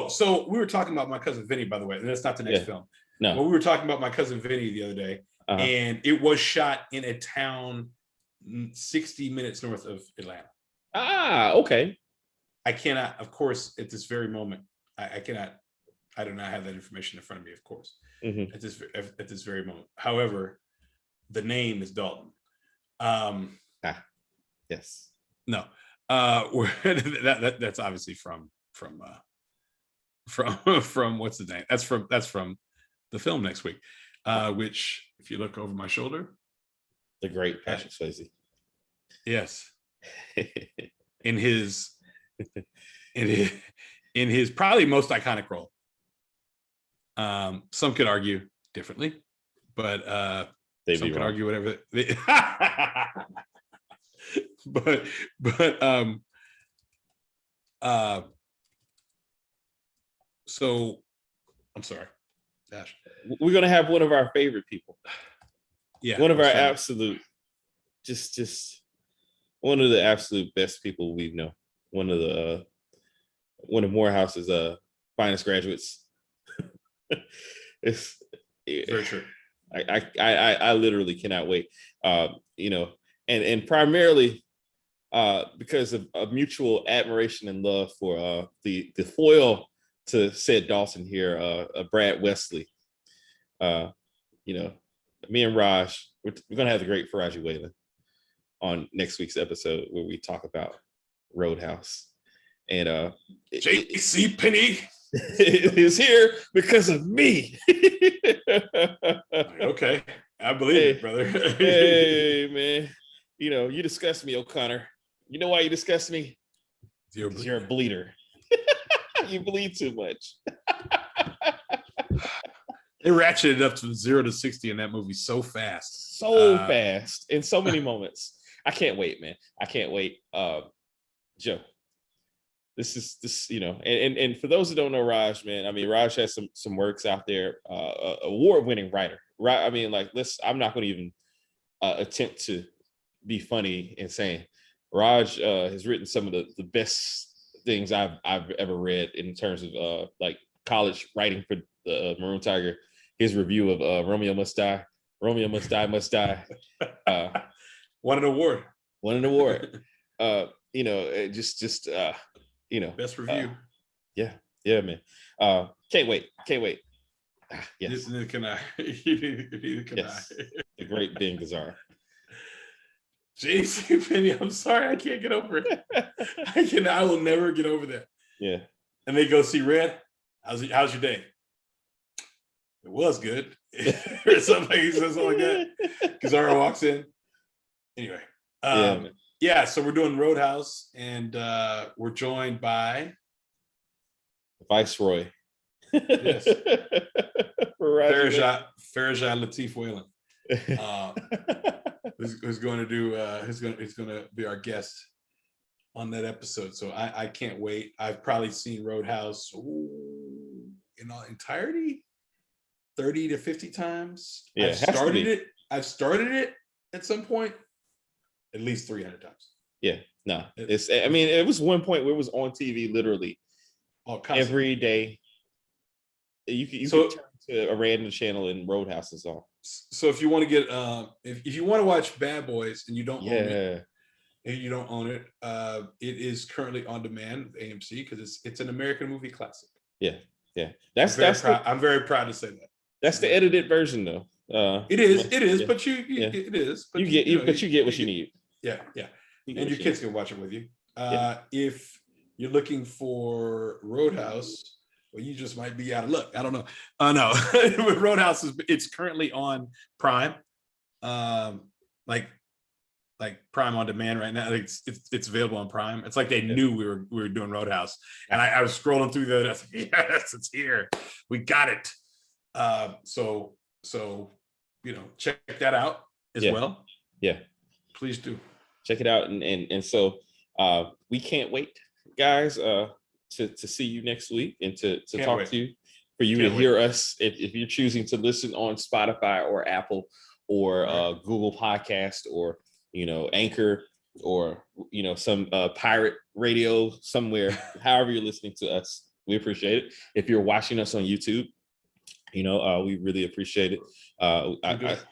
So we were talking about My Cousin Vinny, by the way, and that's not the next film. No. Well, we were talking about My Cousin Vinny the other day, and it was shot in a town 60 minutes north of Atlanta. Okay. I cannot, of course, at this very moment, I do not have that information in front of me, of course, at this very moment. However, the name is Dalton. Yes. No, that's obviously from what's the name? That's from the film Next Week, which if you look over my shoulder, The great Patrick Swayze. Yes, in his in his probably most iconic role. Some could argue differently, but some could argue whatever. but so I'm sorry, Dash. We're gonna have one of our favorite people. Yeah, one of our absolute, just one of the absolute best people we know. One of Morehouse's finest graduates. It's very true. I literally cannot wait. And primarily because of mutual admiration and love for the foil to said Dawson here, Brad Wesley. Me and Raj, we're gonna have the great Faraji Whalen on next week's episode where we talk about Roadhouse. And J.C. Penney is here because of me. Okay, I believe it, brother. Hey, man. You disgust me, O'Connor. You know why you disgust me? Because you're a bleeder. You bleed too much. They ratcheted up from 0 to 60 in that movie so fast. Fast. In so many moments. I can't wait, man. I can't wait. Joe. This is and for those who don't know Raj, man, I mean, Raj has some works out there, award-winning writer, right? I mean, I'm not going to even attempt to be funny and saying Raj has written some of the best things I've ever read in terms of college writing for the Maroon Tiger. His review of Romeo Must Die. Romeo Must Die, Must Die. Won an award. Best review. Yeah, man. Can't wait. Yes. Neither can I. Neither can yes. I. The great Ben Gazzara. J.C. Penney, I'm sorry, I can't get over it. I will never get over that. Yeah. And they go see Red. How's your day? It was good. Or something. He says something like that. Gazzara walks in. Anyway. So we're doing Roadhouse, and we're joined by Viceroy. Yes. Farajai Latif Whalen. Who's going to be our guest on that episode. So I can't wait. I've probably seen Roadhouse in all entirety 30 to 50 times. Yeah, I've started it at some point at least 300 times. Yeah, no. It was one point where it was on TV literally every day. You could turn to a random channel and Roadhouse is on. So if you want to get if you want to watch Bad Boys and you don't own it, it is currently on demand, AMC, because it's an American movie classic. Yeah. I'm very proud to say that. That's the edited version though. It is, but you get what you need. Yeah. And your kids can watch it with you. If you're looking for Roadhouse, well, you just might be out of luck. I don't know. No, Roadhouse it's currently on Prime, like Prime on demand right now. It's available on Prime. It's like they knew we were doing Roadhouse, and I was scrolling through that. I was like, yes, it's here. We got it. So check that out as well. Yeah, please do check it out, and so we can't wait, guys. To see you next week and to talk to you, for you to hear us if you're choosing to listen on Spotify or Apple or Google Podcast or Anchor or some pirate radio somewhere. However you're listening to us, we appreciate it. If you're watching us on YouTube, we really appreciate it.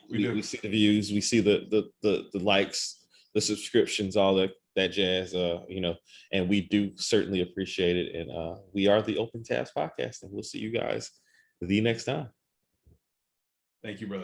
We see the views, we see the likes, the subscriptions, all that jazz, and we do certainly appreciate it. And we are the Open Tabs Podcast, and we'll see you guys the next time. Thank you, brother.